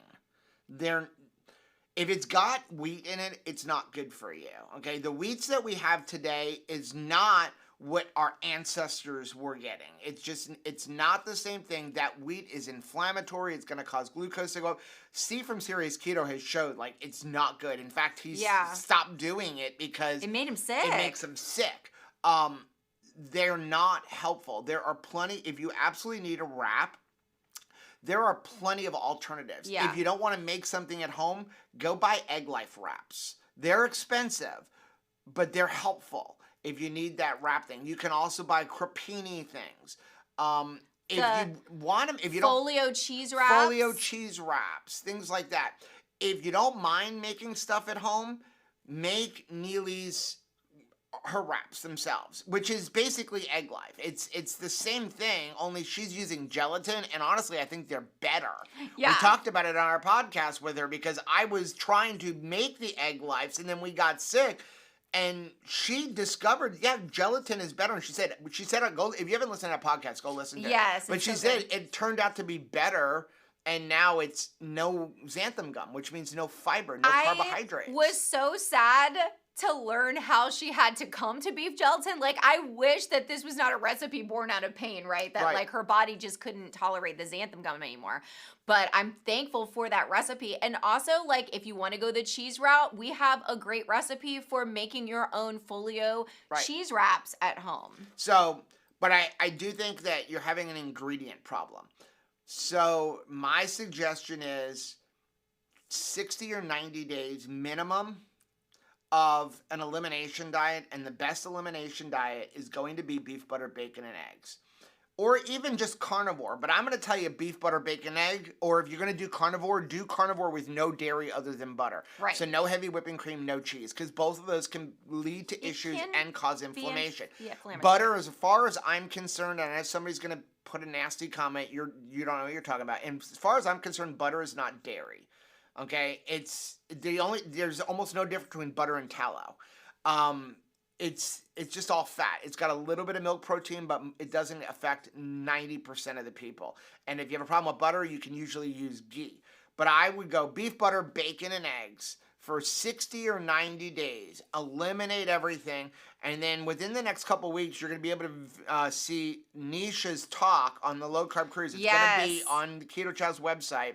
If it's got wheat in it, it's not good for you. Okay, the wheats that we have today is not what our ancestors were getting. It's not the same thing. That wheat is inflammatory. It's going to cause glucose to go up. Steve from Serious Keto has showed, it's not good. In fact, he's stopped doing it because it made him sick. It makes him sick. they're not helpful. There are plenty, if you absolutely need a wrap, there are plenty of alternatives. Yeah. If you don't want to make something at home, go buy Egg Life wraps. They're expensive, but they're helpful if you need that wrap thing. You can also buy crepini things. If you want them, if you folio cheese wraps. Folio cheese wraps, things like that. If you don't mind making stuff at home, make Neely's her wraps themselves, which is basically Egg Life. It's the same thing, only she's using gelatin, and honestly, I think they're better. Yeah. We talked about it on our podcast with her because I was trying to make the Egg Lifes, and then we got sick, and she discovered, gelatin is better. And she said, go, if you haven't listened to that podcast, go listen to it. Yes. But she said it turned out to be better. And now it's no xanthan gum, which means no fiber, no carbohydrates. I was so sad to learn how she had to come to beef gelatin. Like, I wish that this was not a recipe born out of pain, right? That, like, her body just couldn't tolerate the xanthan gum anymore. But I'm thankful for that recipe. And also, like, if you want to go the cheese route, we have a great recipe for making your own folio cheese wraps at home. So, but I do think that you're having an ingredient problem. So my suggestion is 60 or 90 days minimum of an elimination diet, and the best elimination diet is going to be beef, butter, bacon, and eggs. Or even just carnivore, but I'm going to tell you beef, butter, bacon, egg, or if you're going to do carnivore with no dairy other than butter. Right. So no heavy whipping cream, no cheese, because both of those can lead to issues and cause inflammation. Butter, as far as I'm concerned, and if somebody's going to put a nasty comment, you don't know what you're talking about. And as far as I'm concerned, butter is not dairy. Okay? There's almost no difference between butter and tallow. It's just all fat. It's got a little bit of milk protein, but it doesn't affect 90% of the people. And if you have a problem with butter, you can usually use ghee. But I would go beef, butter, bacon, and eggs for 60 or 90 days. Eliminate everything. And then within the next couple of weeks, you're going to be able to see Nisha's talk on the Low Carb Cruise. It's going to be on the Keto Chow's website.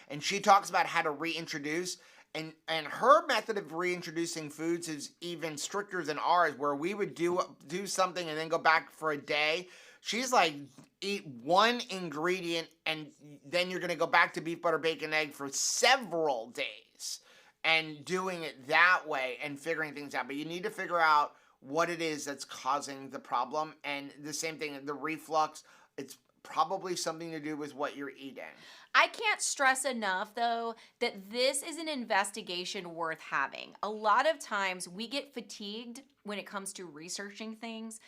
And she talks about how to reintroduce. And her method of reintroducing foods is even stricter than ours, where we would do something and then go back for a day. She's like, eat one ingredient and then you're going to go back to beef, butter, bacon, egg for several days and doing it that way and figuring things out. But you need to figure out what it is that's causing the problem. And the same thing, the reflux, it's probably something to do with what you're eating. I can't stress enough, though, that this is an investigation worth having. A lot of times we get fatigued when it comes to researching things.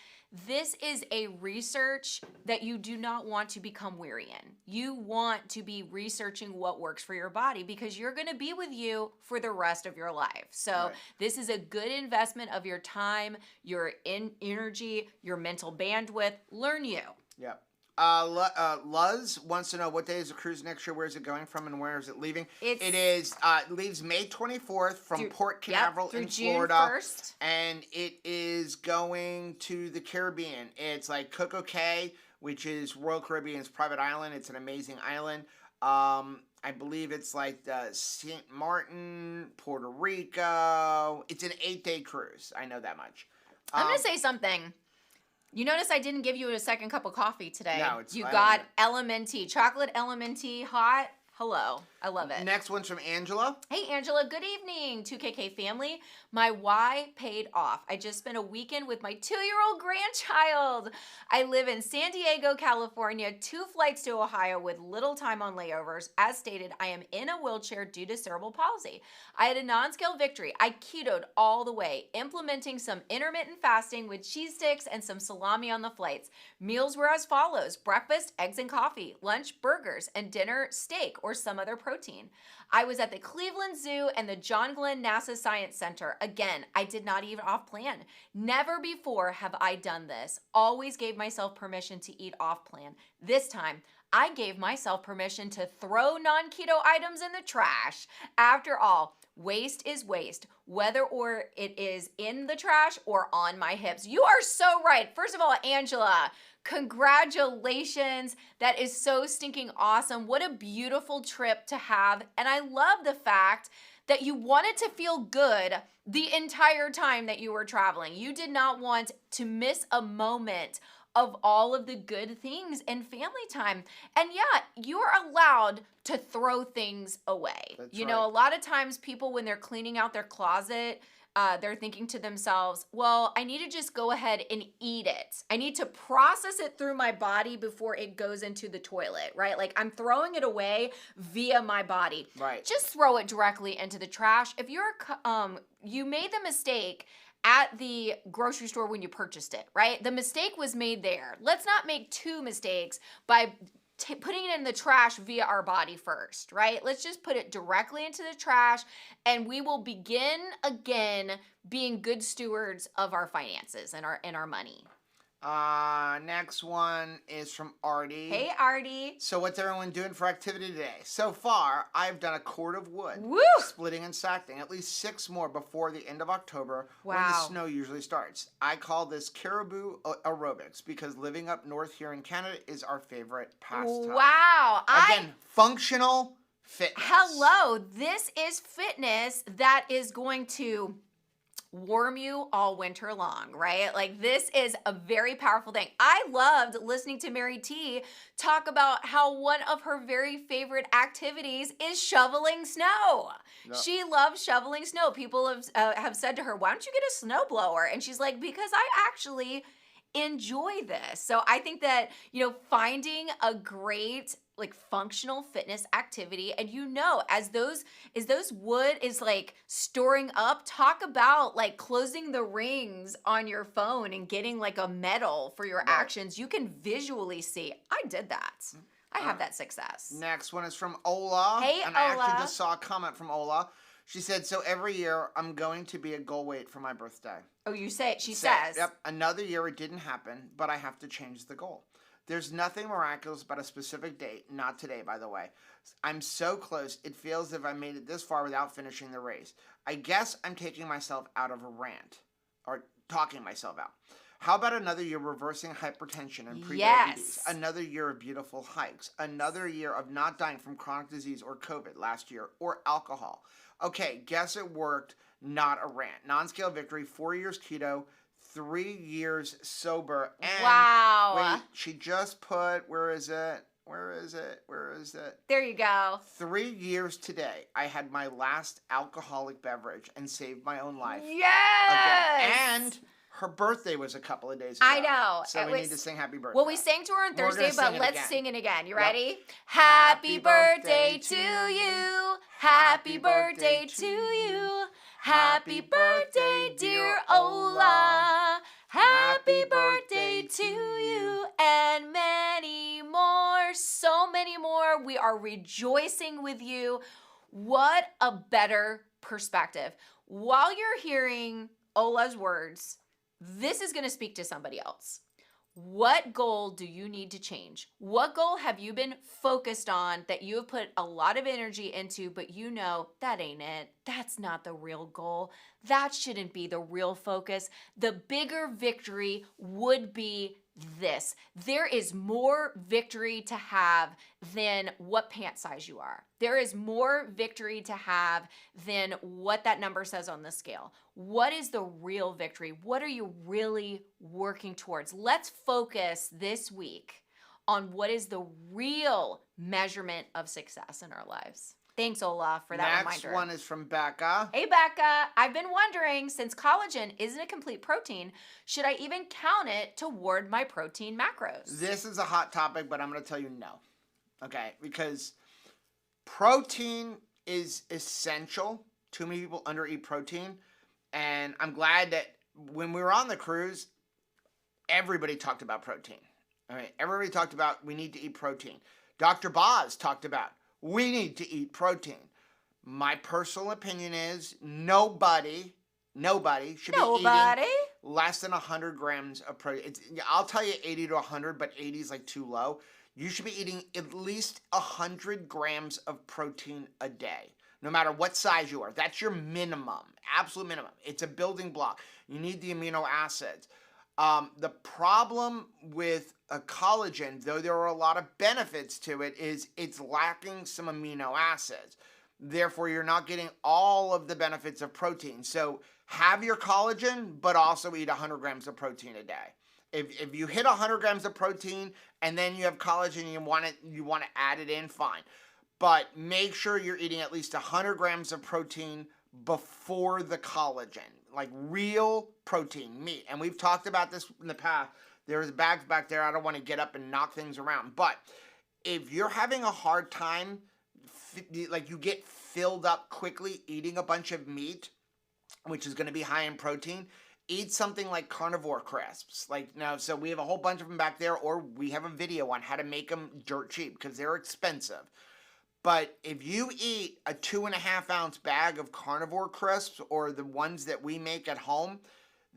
This is a research that you do not want to become weary in. You want to be researching what works for your body because you're going to be with you for the rest of your life. So this is a good investment of your time, your energy, your mental bandwidth. Learn you. Yeah. Luz wants to know, what day is the cruise next year? Where is it going from and where is it leaving? It leaves May 24th from Port Canaveral in Florida. June 1st. And it is going to the Caribbean. It's like Coco Cay, which is Royal Caribbean's private island. It's an amazing island. I believe it's like St. Martin, Puerto Rico. It's an 8-day cruise. I know that much. I'm going to say something. You notice I didn't give you a second cup of coffee today. No, you got LMNT, chocolate LMNT hot. Hello. I love it. Next one's from Angela. Hey, Angela. Good evening, 2KK family. My why paid off. I just spent a weekend with my 2-year-old grandchild. I live in San Diego, California, 2 flights to Ohio with little time on layovers. As stated, I am in a wheelchair due to cerebral palsy. I had a non-scale victory. I ketoed all the way, implementing some intermittent fasting with cheese sticks and some salami on the flights. Meals were as follows: breakfast, eggs and coffee, lunch, burgers, and dinner, steak or some other protein. I was at the Cleveland Zoo and the John Glenn NASA Science Center. Again, I did not eat off plan. Never before have I done this. Always gave myself permission to eat off plan. This time, I gave myself permission to throw non-keto items in the trash. After all, waste is waste, whether or it is in the trash or on my hips. You are so right. First of all, Angela, congratulations. That is so stinking awesome. What a beautiful trip to have. And I love the fact that you wanted to feel good the entire time that you were traveling. You did not want to miss a moment of all of the good things in family time. And yeah, you're allowed to throw things away. That's you right. know, a lot of times people, when they're cleaning out their closet, they're thinking to themselves, well, I need to just go ahead and eat it. I need to process it through my body before it goes into the toilet, right? Like I'm throwing it away via my body. Right. Just throw it directly into the trash. If you're, you made the mistake at the grocery store when you purchased it, right? The mistake was made there. Let's not make two mistakes by putting it in the trash via our body first, right? Let's just put it directly into the trash, and we will begin again being good stewards of our finances and our money. Next one is from Artie. Hey, Artie. So what's everyone doing for activity today? So far, I've done a cord of wood. Woo! Splitting and stacking. At least 6 more before the end of October when the Wow. snow usually starts. I call this caribou aerobics because living up north here in Canada is our favorite pastime. Wow. Again, functional fitness. Hello. This is fitness that is going to warm you all winter long, right? Like this is a very powerful thing. I loved listening to Mary T talk about how one of her very favorite activities is shoveling snow. Yep. She loves shoveling snow. People have said to her, why don't you get a snowblower? And she's like, because I actually enjoy this. So I think that, you know, finding a great like functional fitness activity, and you know, as those wood is like storing up, talk about like closing the rings on your phone and getting like a medal for your actions. You can visually see, I did that. I have that success. Next one is from Olaf. Hey, and I Olaf. actually just saw a comment from Olaf. She said, so every year I'm going to be a goal weight for my birthday. Oh, you say it. She says. Yep. Another year it didn't happen, but I have to change the goal. There's nothing miraculous about a specific date. Not today, by the way. I'm so close. It feels as if I made it this far without finishing the race. I guess I'm taking myself out of a rant. Or talking myself out. How about another year reversing hypertension and prediabetes? Yes. Another year of beautiful hikes. Another year of not dying from chronic disease or COVID last year. Or alcohol. Okay, guess it worked. Not a rant. Non-scale victory. 4 years keto. 3 years sober. And wow. Wait, she just put, where is it? There you go. 3 years today. I had my last alcoholic beverage and saved my own life. Yes. Again. And her birthday was a couple of days ago. I know. So we need to sing happy birthday. Well, we sang to her on Thursday, but let's sing it again. You ready? Yep. Happy birthday to you. Happy birthday to you. Happy birthday, dear Ola. Happy birthday to you. And many more, so many more. We are rejoicing with you. What a better perspective. While you're hearing Ola's words, this is going to speak to somebody else. What goal do you need to change? What goal have you been focused on that you have put a lot of energy into, but you know that ain't it? That's not the real goal. That shouldn't be the real focus. The bigger victory would be this. There is more victory to have than what pant size you are. There is more victory to have than what that number says on the scale. What is the real victory? What are you really working towards? Let's focus this week on what is the real measurement of success in our lives. Thanks, Olaf, for that reminder. Next one is from Becca. Hey, Becca. I've been wondering, since collagen isn't a complete protein, should I even count it toward my protein macros? This is a hot topic, but I'm going to tell you no. Okay? Because protein is essential. Too many people undereat protein. And I'm glad that when we were on the cruise, everybody talked about protein. All right? Everybody talked about we need to eat protein. Dr. Boz talked about we need to eat protein. My personal opinion is nobody should be eating less than 100 grams of protein. I'll tell you 80 to 100, but 80 is like too low. You should be eating at least 100 grams of protein a day, no matter what size you are. That's your minimum, absolute minimum. It's a building block. You need the amino acids. The problem with a collagen, though there are a lot of benefits to it, is it's lacking some amino acids. Therefore, you're not getting all of the benefits of protein. So have your collagen, but also eat 100 grams of protein a day. If you hit 100 grams of protein and then you have collagen and you want to add it in, fine. But make sure you're eating at least 100 grams of protein before the collagen, like real protein, meat. And we've talked about this in the past. There's bags back there. I don't want to get up and knock things around. But if you're having a hard time, like you get filled up quickly eating a bunch of meat, which is going to be high in protein, eat something like carnivore crisps. Like now, so we have a whole bunch of them back there, or we have a video on how to make them dirt cheap because they're expensive. But if you eat a 2.5 ounce bag of carnivore crisps or the ones that we make at home,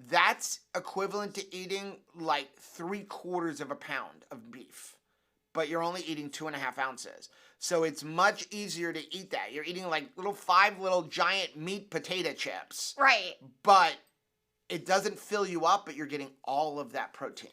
that's equivalent to eating like 3/4 of a pound of beef. But you're only eating 2.5 ounces. So it's much easier to eat that. You're eating like 5 little giant meat potato chips. Right. But it doesn't fill you up, but you're getting all of that protein.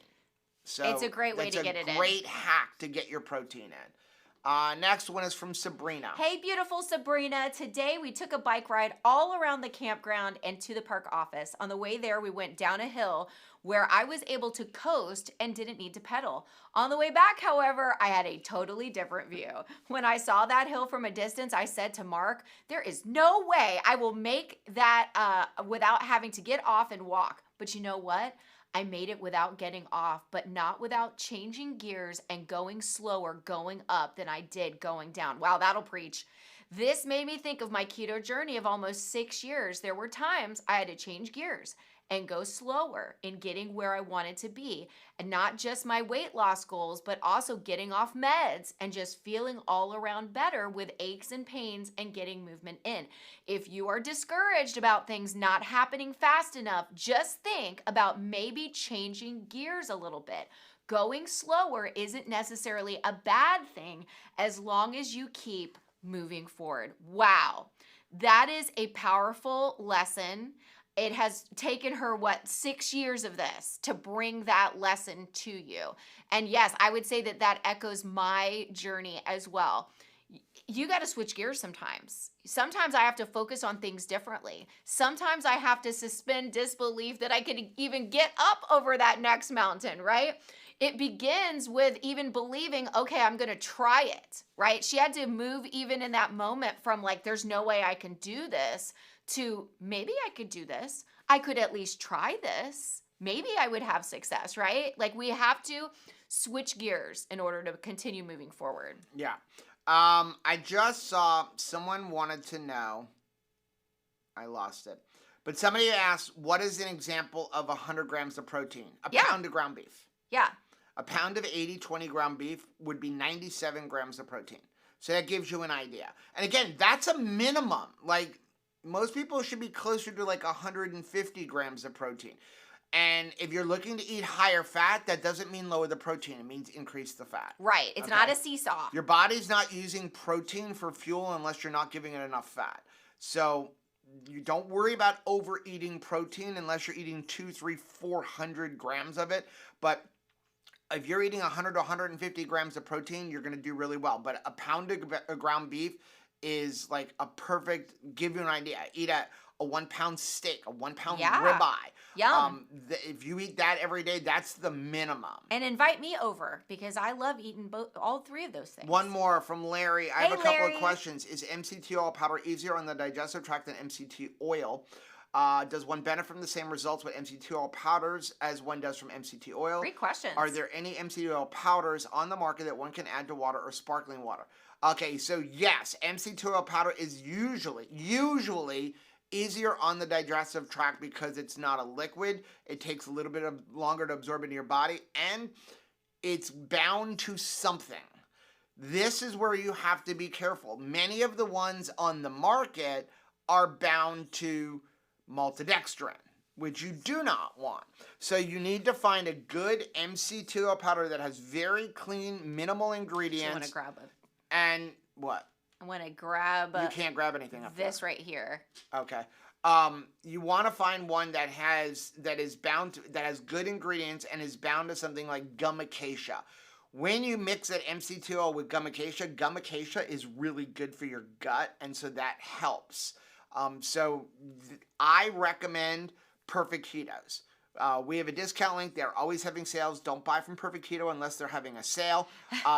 So it's a great way to get it in. It's a great hack to get your protein in. Next one is from Sabrina. Hey, beautiful Sabrina. Today we took a bike ride all around the campground and to the park office. On the way there, we went down a hill where I was able to coast and didn't need to pedal. On the way back, however, I had a totally different view. When I saw that hill from a distance, I said to Mark, there is no way I will make that without having to get off and walk. But you know what? I made it without getting off, but not without changing gears and going slower going up than I did going down. Wow, that'll preach. This made me think of my keto journey of almost 6 years. There were times I had to change gears and go slower in getting where I wanted to be. And not just my weight loss goals, but also getting off meds and just feeling all around better with aches and pains and getting movement in. If you are discouraged about things not happening fast enough, just think about maybe changing gears a little bit. Going slower isn't necessarily a bad thing as long as you keep moving forward. Wow, that is a powerful lesson. It has taken her, 6 years of this to bring that lesson to you. And yes, I would say that echoes my journey as well. You got to switch gears sometimes. Sometimes I have to focus on things differently. Sometimes I have to suspend disbelief that I can even get up over that next mountain, right? It begins with even believing, okay, I'm going to try it, right? She had to move even in that moment from like, there's no way I can do this, to maybe I could do this. I could at least try this. Maybe I would have success, right? Like we have to switch gears in order to continue moving forward. Yeah. I just saw someone wanted to know, I lost it, but somebody asked, what is an example of 100 grams of protein? A pound of ground beef. Yeah. A pound of 80/20 ground beef would be 97 grams of protein. So that gives you an idea. And again, that's a minimum. Like most people should be closer to like 150 grams of protein. And if you're looking to eat higher fat, that doesn't mean lower the protein. It means increase the fat. Right. It's not a seesaw. Your body's not using protein for fuel unless you're not giving it enough fat. So you don't worry about overeating protein unless you're eating 200, 300, 400 grams of it. But if you're eating 100 to 150 grams of protein, you're going to do really well. But a pound of ground beef is like a perfect, give you an idea. Eat a 1 pound steak, a 1 pound ribeye. Yum. If you eat that every day, that's the minimum. And invite me over because I love eating all three of those things. One more from Larry. I have a couple of questions. Is MCT oil powder easier on the digestive tract than MCT oil? Does one benefit from the same results with MCT oil powders as one does from MCT oil? Great questions. Are there any MCT oil powders on the market that one can add to water or sparkling water? Okay, so yes, MCT oil powder is usually easier on the digestive tract because it's not a liquid. It takes a little bit longer to absorb into your body, and it's bound to something. This is where you have to be careful. Many of the ones on the market are bound to maltodextrin, which you do not want. So you need to find a good MCT oil powder that has very clean, minimal ingredients. I want to grab it. And what? I want to grab. You can't grab anything up this there. right here. Okay. You want to find one that has good ingredients and is bound to something like gum acacia, When you mix that MC2O with gum acacia is really good for your gut, and so that helps. I recommend Perfect Ketos. We have a discount link. They're always having sales. Don't buy from Perfect Keto unless they're having a sale.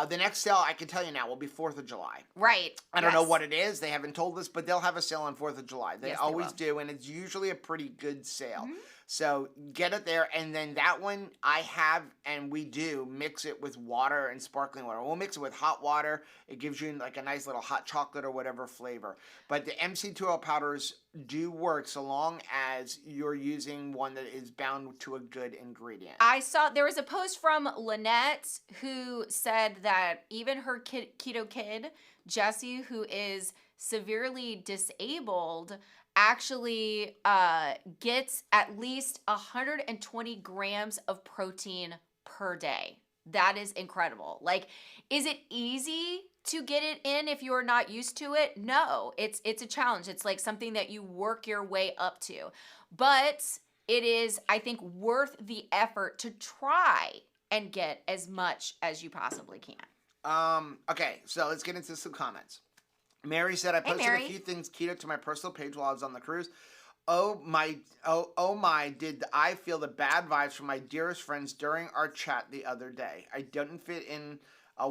The next sale, I can tell you now, will be 4th of July. Right. I don't know what it is. They haven't told us, but they'll have a sale on 4th of July. They always do, and it's usually a pretty good sale. Mm-hmm. So get it there, and then that one I have, and we do mix it with water and sparkling water. We'll mix it with hot water. It gives you like a nice little hot chocolate or whatever flavor. But the MC2O powders do work so long as you're using one that is bound to a good ingredient. I saw there was a post from Lynette who said that even her keto kid, Jesse, who is severely disabled, actually gets at least 120 grams of protein per day. That is incredible. Like, is it easy to get it in if you're not used to it? No, it's a challenge. It's like something that you work your way up to. But it is, I think, worth the effort to try and get as much as you possibly can. Okay, so let's get into some comments. Mary said, I posted a few things keto to my personal page while I was on the cruise. Oh my, did I feel the bad vibes from my dearest friends during our chat the other day. I didn't fit in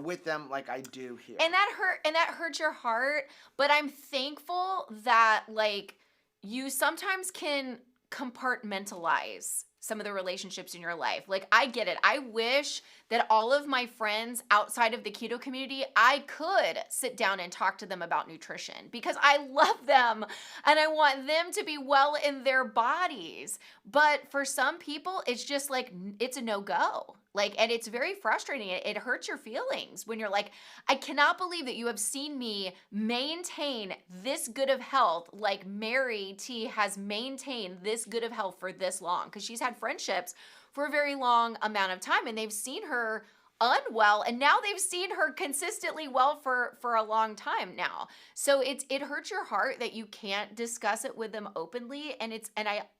with them like I do here. And that hurt your heart, but I'm thankful that like you sometimes can compartmentalize some of the relationships in your life. Like, I get it. I wish that all of my friends outside of the keto community, I could sit down and talk to them about nutrition because I love them and I want them to be well in their bodies. But for some people, it's just like, it's a no-go. Like, and it's very frustrating. It hurts your feelings when you're like, I cannot believe that you have seen me maintain this good of health like Mary T has maintained this good of health for this long. Because she's had friendships for a very long amount of time and they've seen her unwell and now they've seen her consistently well for a long time now. So it hurts your heart that you can't discuss it with them openly. And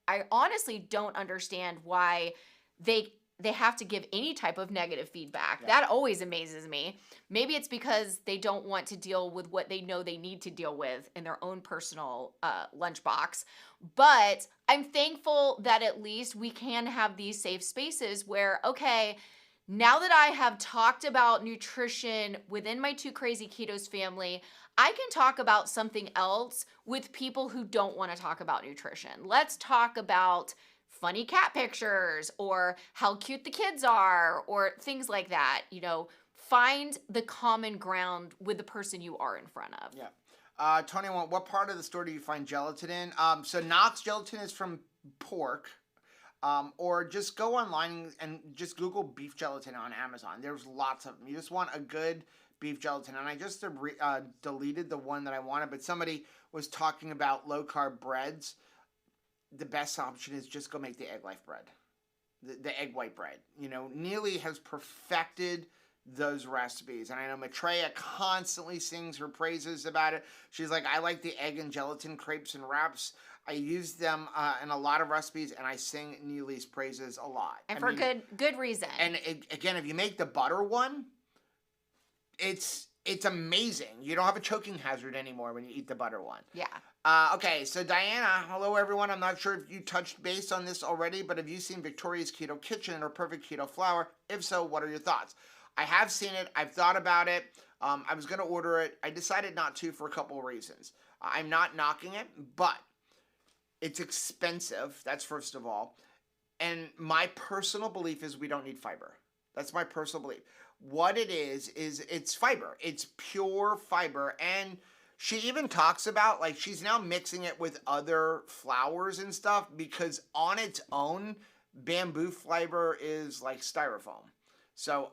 I honestly don't understand why they have to give any type of negative feedback. Yeah. That always amazes me. Maybe it's because they don't want to deal with what they know they need to deal with in their own personal lunchbox. But I'm thankful that at least we can have these safe spaces where, okay, now that I have talked about nutrition within my Two Crazy Ketos family, I can talk about something else with people who don't want to talk about nutrition. Let's talk about funny cat pictures or how cute the kids are or things like that. You know, find the common ground with the person you are in front of. Yeah. Tony, what part of the store do you find gelatin in? So Knox gelatin is from pork. Or just go online and just Google beef gelatin on Amazon. There's lots of them. You just want a good beef gelatin. And I just deleted the one that I wanted, but somebody was talking about low-carb breads. The best option is just go make the egg life bread, the egg white bread. You know, Neely has perfected those recipes. And I know Maitreya constantly sings her praises about it. She's like, I like the egg and gelatin crepes and wraps. I use them in a lot of recipes, and I sing Neely's praises a lot. And for good reason. And again, if you make the butter one, it's amazing. You don't have a choking hazard anymore when you eat the butter one. Yeah. Okay, so Diana, hello everyone. I'm not sure if you touched base on this already, but have you seen Victoria's Keto Kitchen or Perfect Keto Flour? If so, what are your thoughts? I have seen it. I've thought about it. I was going to order it. I decided not to for a couple of reasons. I'm not knocking it, but it's expensive. That's first of all. And my personal belief is we don't need fiber. That's my personal belief. What it is it's fiber. It's pure fiber. And she even talks about, like, she's now mixing it with other flours and stuff because on its own, bamboo fiber is like styrofoam. So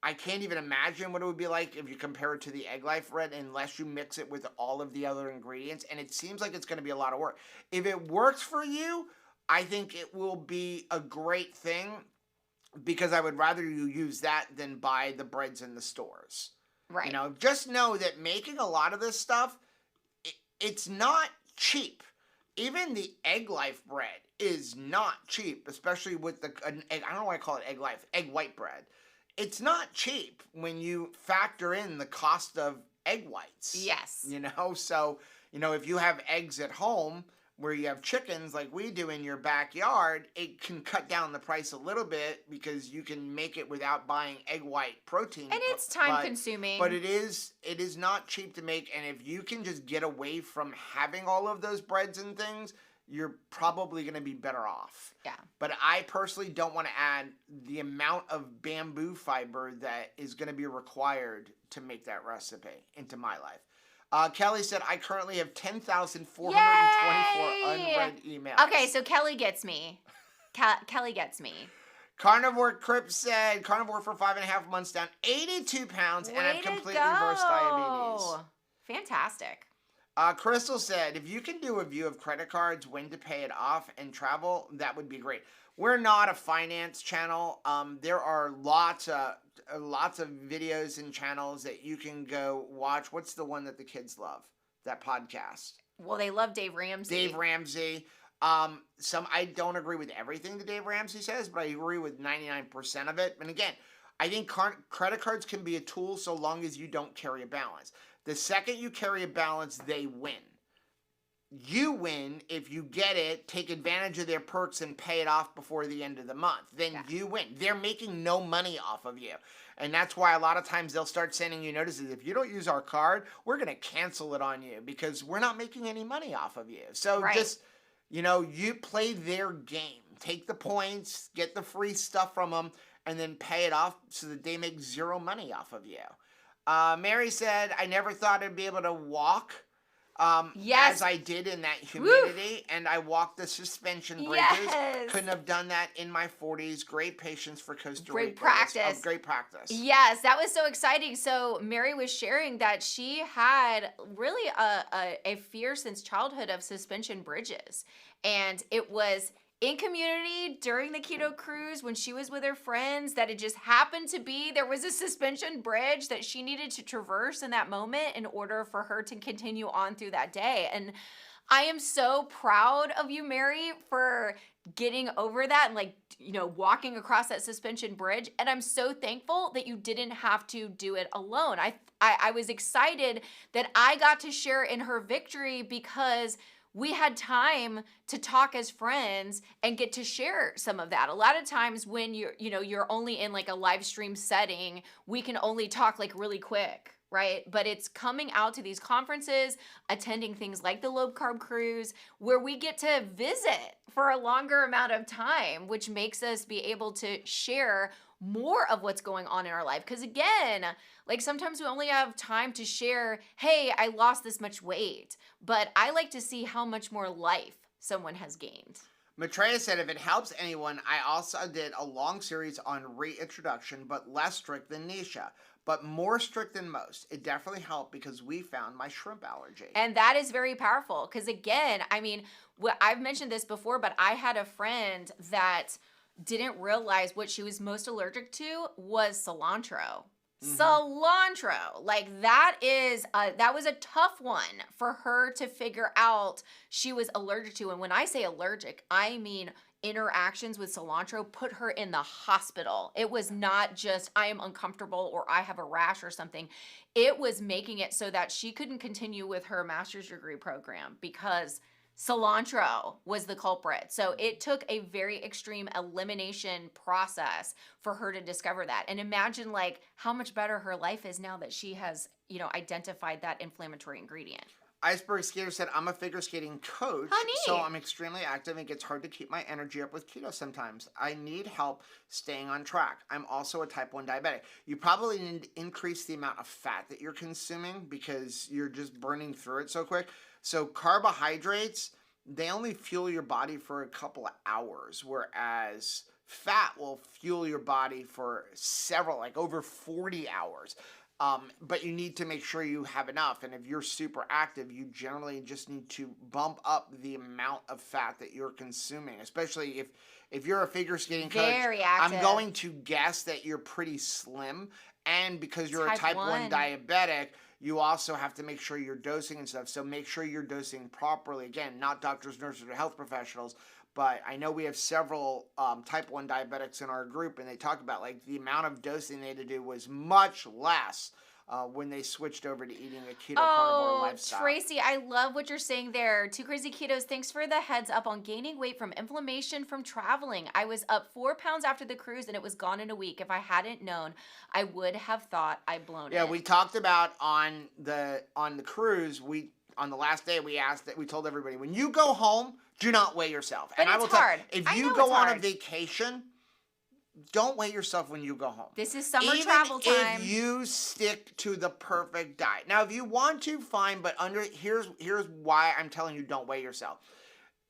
I can't even imagine what it would be like if you compare it to the egg life bread unless you mix it with all of the other ingredients. And it seems like it's going to be a lot of work. If it works for you, I think it will be a great thing because I would rather you use that than buy the breads in the stores. Right. You know, just know that making a lot of this stuff, it's not cheap. Even the egg life bread is not cheap, especially with the egg. I don't know why I call it egg life. Egg white bread. it's not cheap when you factor in the cost of egg whites. Yes. So, if you have eggs at home where you have chickens like we do in your backyard, it can cut down the price a little bit because you can make it without buying egg white protein. And it's time consuming. But it is not cheap to make, and if you can just get away from having all of those breads and things, you're probably going to be better off. Yeah. But I personally don't want to add the amount of bamboo fiber that is going to be required to make that recipe into my life. Kelly said, I currently have 10,424 unread emails. Okay, so Kelly gets me. Kelly gets me. Carnivore Crip said, carnivore for 5.5 months, down 82 pounds, and I've completely reversed diabetes. Fantastic. Crystal said, if you can do a view of credit cards, when to pay it off, and travel, that would be great. We're not a finance channel. There are lots of videos and channels that you can go watch. What's the one that the kids love? That podcast. Well, they love Dave Ramsey. I don't agree with everything that Dave Ramsey says, but I agree with 99% of it. And again, I think credit cards can be a tool so long as you don't carry a balance. The second you carry a balance, they win. You win if you get it, take advantage of their perks, and pay it off before the end of the month. Then you win. They're making no money off of you. And that's why a lot of times they'll start sending you notices. If you don't use our card, we're going to cancel it on you because we're not making any money off of you. So just, you play their game. Take the points, get the free stuff from them, and then pay it off so that they make zero money off of you. Mary said, I never thought I'd be able to walk as I did in that humidity, and I walked the suspension bridges. Yes. Couldn't have done that in my 40s. Great patience for Costa Rica. Great practice. Great practice. Yes, that was so exciting. So Mary was sharing that she had really a fear since childhood of suspension bridges. And it was in community during the Keto Cruise when she was with her friends that it just happened to be there was a suspension bridge that she needed to traverse in that moment in order for her to continue on through that day. And I am so proud of you, Mary, for getting over that and walking across that suspension bridge. And I'm so thankful that you didn't have to do it alone. I was excited that I got to share in her victory because we had time to talk as friends and get to share some of that. A lot of times when you're only in a live stream setting, we can only talk really quick, right? But it's coming out to these conferences, attending things like the Low Carb Cruise, where we get to visit for a longer amount of time, which makes us be able to share more of what's going on in our life. Because again, sometimes we only have time to share, hey, I lost this much weight, but I like to see how much more life someone has gained. Maitreya said, if it helps anyone, I also did a long series on reintroduction, but less strict than Nisha, but more strict than most. It definitely helped because we found my shrimp allergy. And that is very powerful because again, I've mentioned this before, but I had a friend that didn't realize what she was most allergic to was cilantro. Mm-hmm. Cilantro. That was a tough one for her to figure out she was allergic to. And when I say allergic, I mean interactions with cilantro put her in the hospital. It was not just I am uncomfortable or I have a rash or something. It was making it so that she couldn't continue with her master's degree program because cilantro was the culprit. So it took a very extreme elimination process for her to discover that. And imagine how much better her life is now that she has, identified that inflammatory ingredient. Iceberg Skater said, I'm a figure skating coach, so I'm extremely active and it gets hard to keep my energy up with keto sometimes. I need help staying on track. I'm also a type 1 diabetic. You probably need to increase the amount of fat that you're consuming because you're just burning through it so quick. So carbohydrates, they only fuel your body for a couple of hours, whereas fat will fuel your body for several, over 40 hours. But you need to make sure you have enough. And if you're super active, you generally just need to bump up the amount of fat that you're consuming, especially if you're a figure skating coach. Very active. I'm going to guess that you're pretty slim. And because you're a type 1 diabetic, you also have to make sure you're dosing and stuff. So make sure you're dosing properly. Again, not doctors, nurses, or health professionals, but I know we have several type 1 diabetics in our group, and they talk about like the amount of dosing they had to do was much less when they switched over to eating a keto carnivore lifestyle. Tracy, I love what you're saying there. Two Crazy Ketos, thanks for the heads up on gaining weight from inflammation from traveling. I was up 4 pounds after the cruise, and it was gone in a week. If I hadn't known, I would have thought I'd blown it. Yeah, we talked about on the cruise, on the last day, we told everybody, when you go home, do not weigh yourself. But and it's hard. If you go on a vacation, don't weigh yourself when you go home. This is summer travel time. Even if you stick to the perfect diet. Now, if you want to, fine, but here's why I'm telling you don't weigh yourself.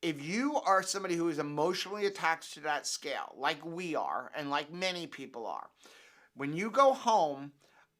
If you are somebody who is emotionally attached to that scale, like we are, and like many people are, when you go home,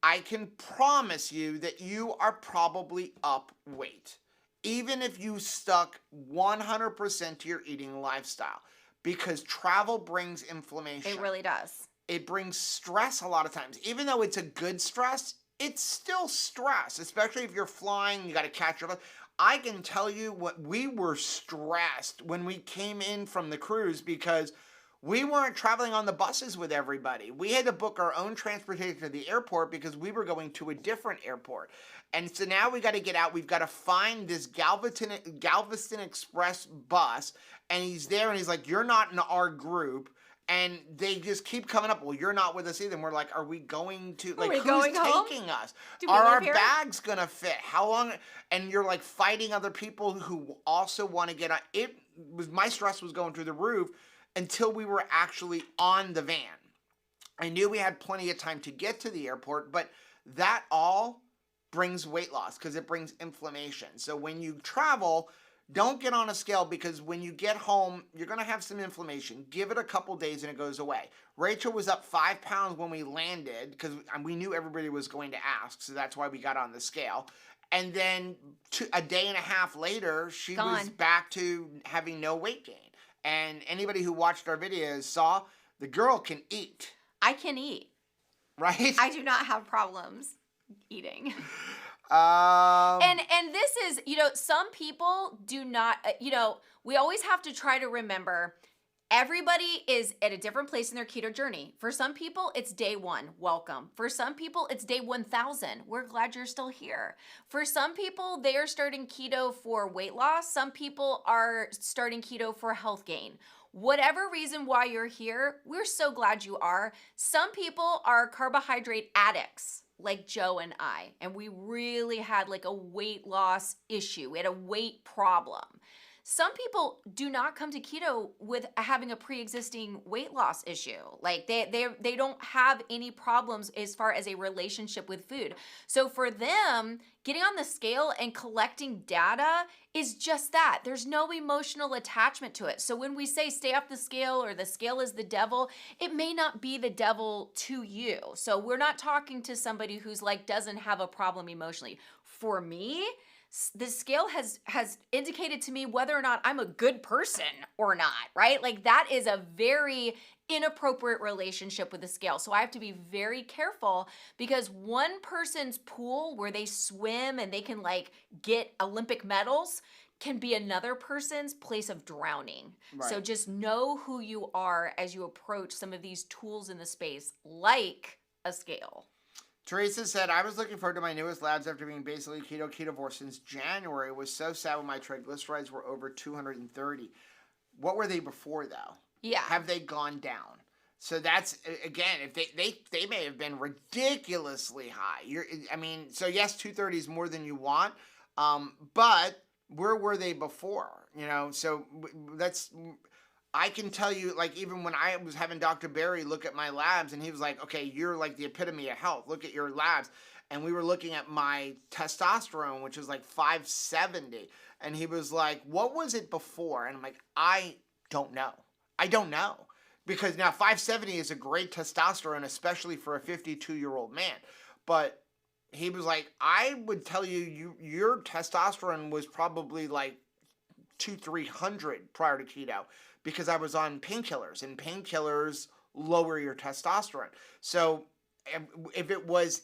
I can promise you that you are probably up weight, even if you stuck 100% to your eating lifestyle, because travel brings inflammation. It really does. It brings stress a lot of times. Even though it's a good stress, it's still stress, especially if you're flying, you got to catch your... I can tell you what, we were stressed when we came in from the cruise because we weren't traveling on the buses with everybody. We had to book our own transportation to the airport because we were going to a different airport. And so now we got to get out. We've got to find this Galveston Express bus. And he's there and he's like, you're not in our group. And they just keep coming up. Well, you're not with us either. And we're like, are we going to, like, who's taking us? Are our bags going to fit? How long? And you're like fighting other people who also want to get on. My stress was going through the roof until we were actually on the van. I knew we had plenty of time to get to the airport, but that all brings weight loss because it brings inflammation. So when you travel, don't get on a scale because when you get home, you're going to have some inflammation. Give it a couple days and it goes away. Rachel was up 5 pounds when we landed because we knew everybody was going to ask, so that's why we got on the scale. And then a day and a half later, she was back to having no weight gain. And anybody who watched our videos saw the girl can eat. I can eat. Right? I do not have problems eating. And this is, some people do not, we always have to try to remember everybody is at a different place in their keto journey. For some people, it's day 1. Welcome. For some people, it's day 1,000. We're glad you're still here. For some people, they are starting keto for weight loss. Some people are starting keto for health gain. Whatever reason why you're here, we're so glad you are. Some people are carbohydrate addicts, like Joe and I, and we really had like a weight loss issue. We had a weight problem. Some people do not come to keto with having a pre-existing weight loss issue. Like they don't have any problems as far as a relationship with food. So for them, getting on the scale and collecting data is just that. There's no emotional attachment to it. So when we say stay off the scale or the scale is the devil, it may not be the devil to you. So we're not talking to somebody who's like doesn't have a problem emotionally. For me, the scale has indicated to me whether or not I'm a good person or not, right? Like that is a very inappropriate relationship with the scale. So I have to be very careful because one person's pool where they swim and they can like get Olympic medals can be another person's place of drowning. Right. So just know who you are as you approach some of these tools in the space, like a scale. Teresa said, I was looking forward to my newest labs after being basically ketovore since January. It was so sad when my triglycerides were over 230. What were they before, though? Yeah. Have they gone down? So that's, again, if they may have been ridiculously high. So yes, 230 is more than you want, but where were they before? So that's... I can tell you, like, even when I was having Dr. Barry look at my labs, and he was like, okay, you're like the epitome of health. Look at your labs. And we were looking at my testosterone, which was like 570. And he was like, what was it before? And I'm like, I don't know. Because now 570 is a great testosterone, especially for a 52-year-old man. But he was like, I would tell you your testosterone was probably like 200-300 prior to keto. Because I was on painkillers, and painkillers lower your testosterone. So if it was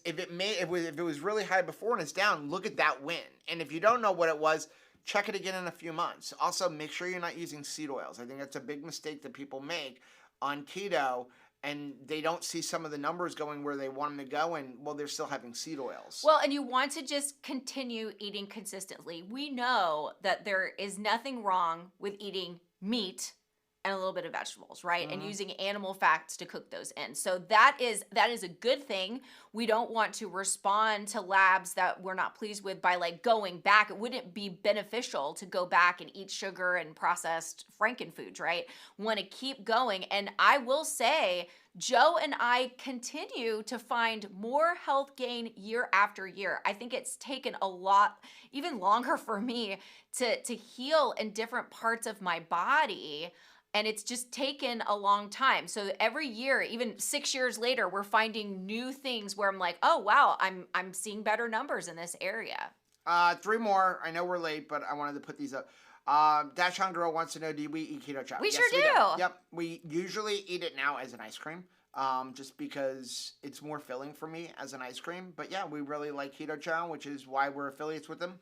really high before and it's down, look at that win. And if you don't know what it was, check it again in a few months. Also, make sure you're not using seed oils. I think that's a big mistake that people make on keto, and they don't see some of the numbers going where they want them to go, and well, they're still having seed oils. Well, and you want to just continue eating consistently. We know that there is nothing wrong with eating meat and a little bit of vegetables, right? Mm-hmm. And using animal fats to cook those in. So that is a good thing. We don't want to respond to labs that we're not pleased with by like going back. It wouldn't be beneficial to go back and eat sugar and processed frankenfoods, right? Want to keep going. And I will say, Joe and I continue to find more health gain year after year. I think it's taken a lot, even longer for me to heal in different parts of my body. And it's just taken a long time. So every year, even 6 years later, we're finding new things where I'm like, oh, wow, I'm seeing better numbers in this area. 3 more. I know we're late, but I wanted to put these up. Dash On Girl wants to know, do we eat keto chow? We yes, sure do. Yep. We usually eat it now as an ice cream, just because it's more filling for me as an ice cream. But yeah, we really like keto chow, which is why we're affiliates with them.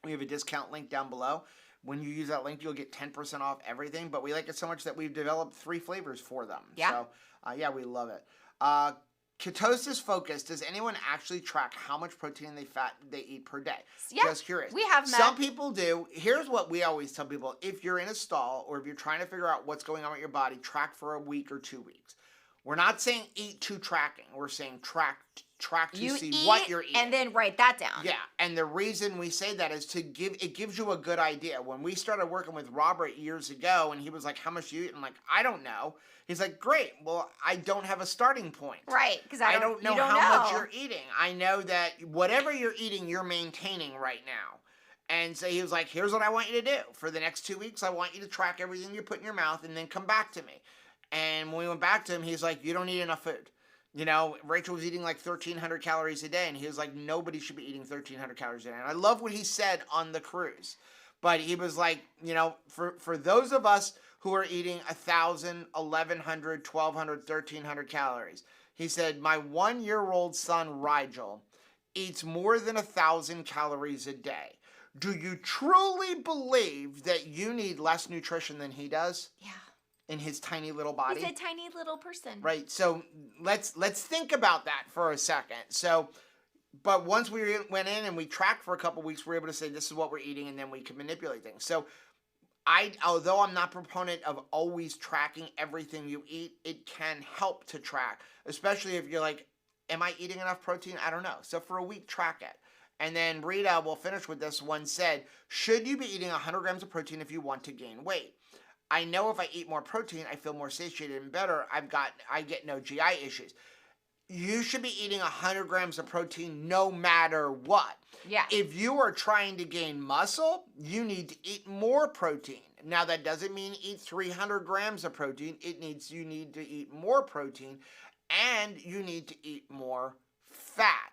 We have a discount link down below. When you use that link, you'll get 10% off everything. But we like it so much that we've developed 3 flavors for them. Yeah. So, yeah, we love it. Ketosis Focus. Does anyone actually track how much protein and fat they eat per day? Yeah, just curious. We have met. Some people do. Here's what we always tell people. If you're in a stall or if you're trying to figure out what's going on with your body, track for a week or 2 weeks. We're not saying eat to tracking. We're saying track to see what you're eating. And then write that down. Yeah, and the reason we say that is it gives you a good idea. When we started working with Robert years ago, and he was like, how much do you eat? I'm like, I don't know. He's like, great. Well, I don't have a starting point. Right, because I don't know how much you're eating. I know that whatever you're eating, you're maintaining right now. And so he was like, here's what I want you to do. For the next 2 weeks, I want you to track everything you put in your mouth and then come back to me. And when we went back to him, he's like, you don't eat enough food. You know, Rachel was eating like 1,300 calories a day, and he was like, nobody should be eating 1,300 calories a day. And I love what he said on the cruise. But he was like, you know, for those of us who are eating 1,000, 1,100, 1,200, 1,300 calories, he said, my 1-year-old son, Rigel, eats more than 1,000 calories a day. Do you truly believe that you need less nutrition than he does? Yeah. In his tiny little body. He's a tiny little person. Right. So let's think about that for a second. So, but once we went in and we tracked for a couple weeks, we were able to say this is what we're eating, and then we can manipulate things. So although I'm not a proponent of always tracking everything you eat, it can help to track, especially if you're like, am I eating enough protein? I don't know. So for a week, track it. And then Rita, we'll finish with this one, said, should you be eating 100 grams of protein if you want to gain weight? I know if I eat more protein, I feel more satiated and better. I get no GI issues. You should be eating 100 grams of protein no matter what. Yeah. If you are trying to gain muscle, you need to eat more protein. Now, that doesn't mean eat 300 grams of protein. You need to eat more protein, and you need to eat more fat.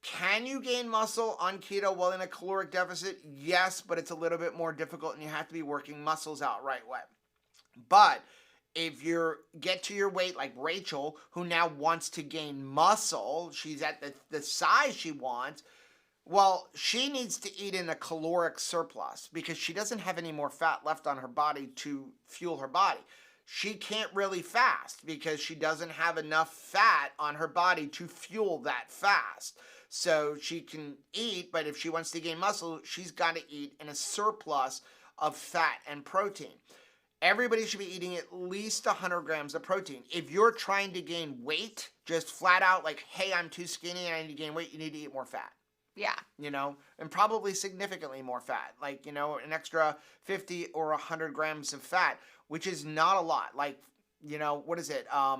Can you gain muscle on keto while in a caloric deficit? Yes, but it's a little bit more difficult, and you have to be working muscles out right way. But if you get to your weight like Rachel, who now wants to gain muscle, she's at the size she wants, well, she needs to eat in a caloric surplus because she doesn't have any more fat left on her body to fuel her body. She can't really fast because she doesn't have enough fat on her body to fuel that fast. So she can eat, but if she wants to gain muscle, she's got to eat in a surplus of fat and protein. Everybody should be eating at least 100 grams of protein. If you're trying to gain weight, just flat out like, hey, I'm too skinny and I need to gain weight, you need to eat more fat. Yeah. You know, and probably significantly more fat. Like, you know, an extra 50 or 100 grams of fat, which is not a lot. Like, you know, what is it? A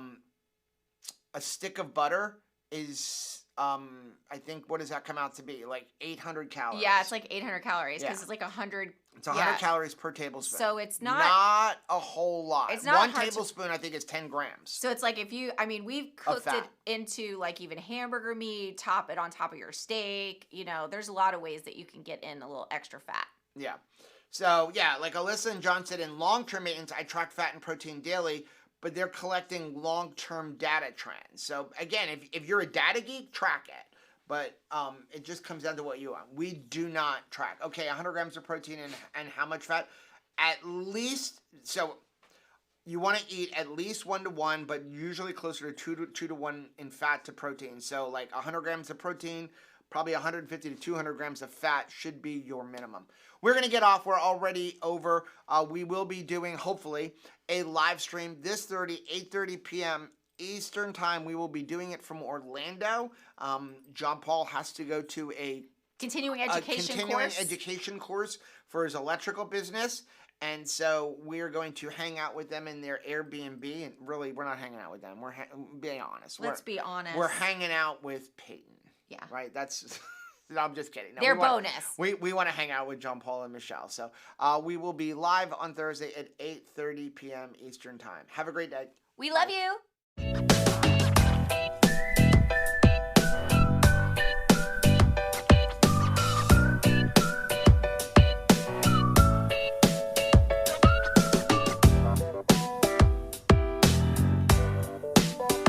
stick of butter is... I think, what does that come out to be? Like 800 calories. Yeah, it's like 800 calories because it's like 100. It's 100 calories per tablespoon. So it's not a whole lot. It's not one tablespoon, I think, is 10 grams. So it's like we've cooked it into like even hamburger meat, top it on top of your steak. You know, there's a lot of ways that you can get in a little extra fat. Yeah. So, yeah, like Alyssa and John said, in long-term maintenance, I track fat and protein daily, but they're collecting long-term data trends. So again, if you're a data geek, track it. But it just comes down to what you want. We do not track. Okay, 100 grams of protein and how much fat? At least, so you want to eat at least 1-to-1, but usually closer to 2-to-1 in fat to protein. So like 100 grams of protein, probably 150 to 200 grams of fat should be your minimum. We're going to get off. We're already over. We will be doing, hopefully, a live stream this 8:30 p.m. Eastern time. We will be doing it from Orlando. John Paul has to go to a continuing education course for his electrical business. And so we're going to hang out with them in their Airbnb. And really, we're not hanging out with them. We're being honest. Let's be honest. We're hanging out with Peyton. Yeah. Right? That's... No, I'm just kidding. No, They're bonus. We want to hang out with John Paul and Michelle. So we will be live on Thursday at 8:30 p.m. Eastern time. Have a great day. We love you.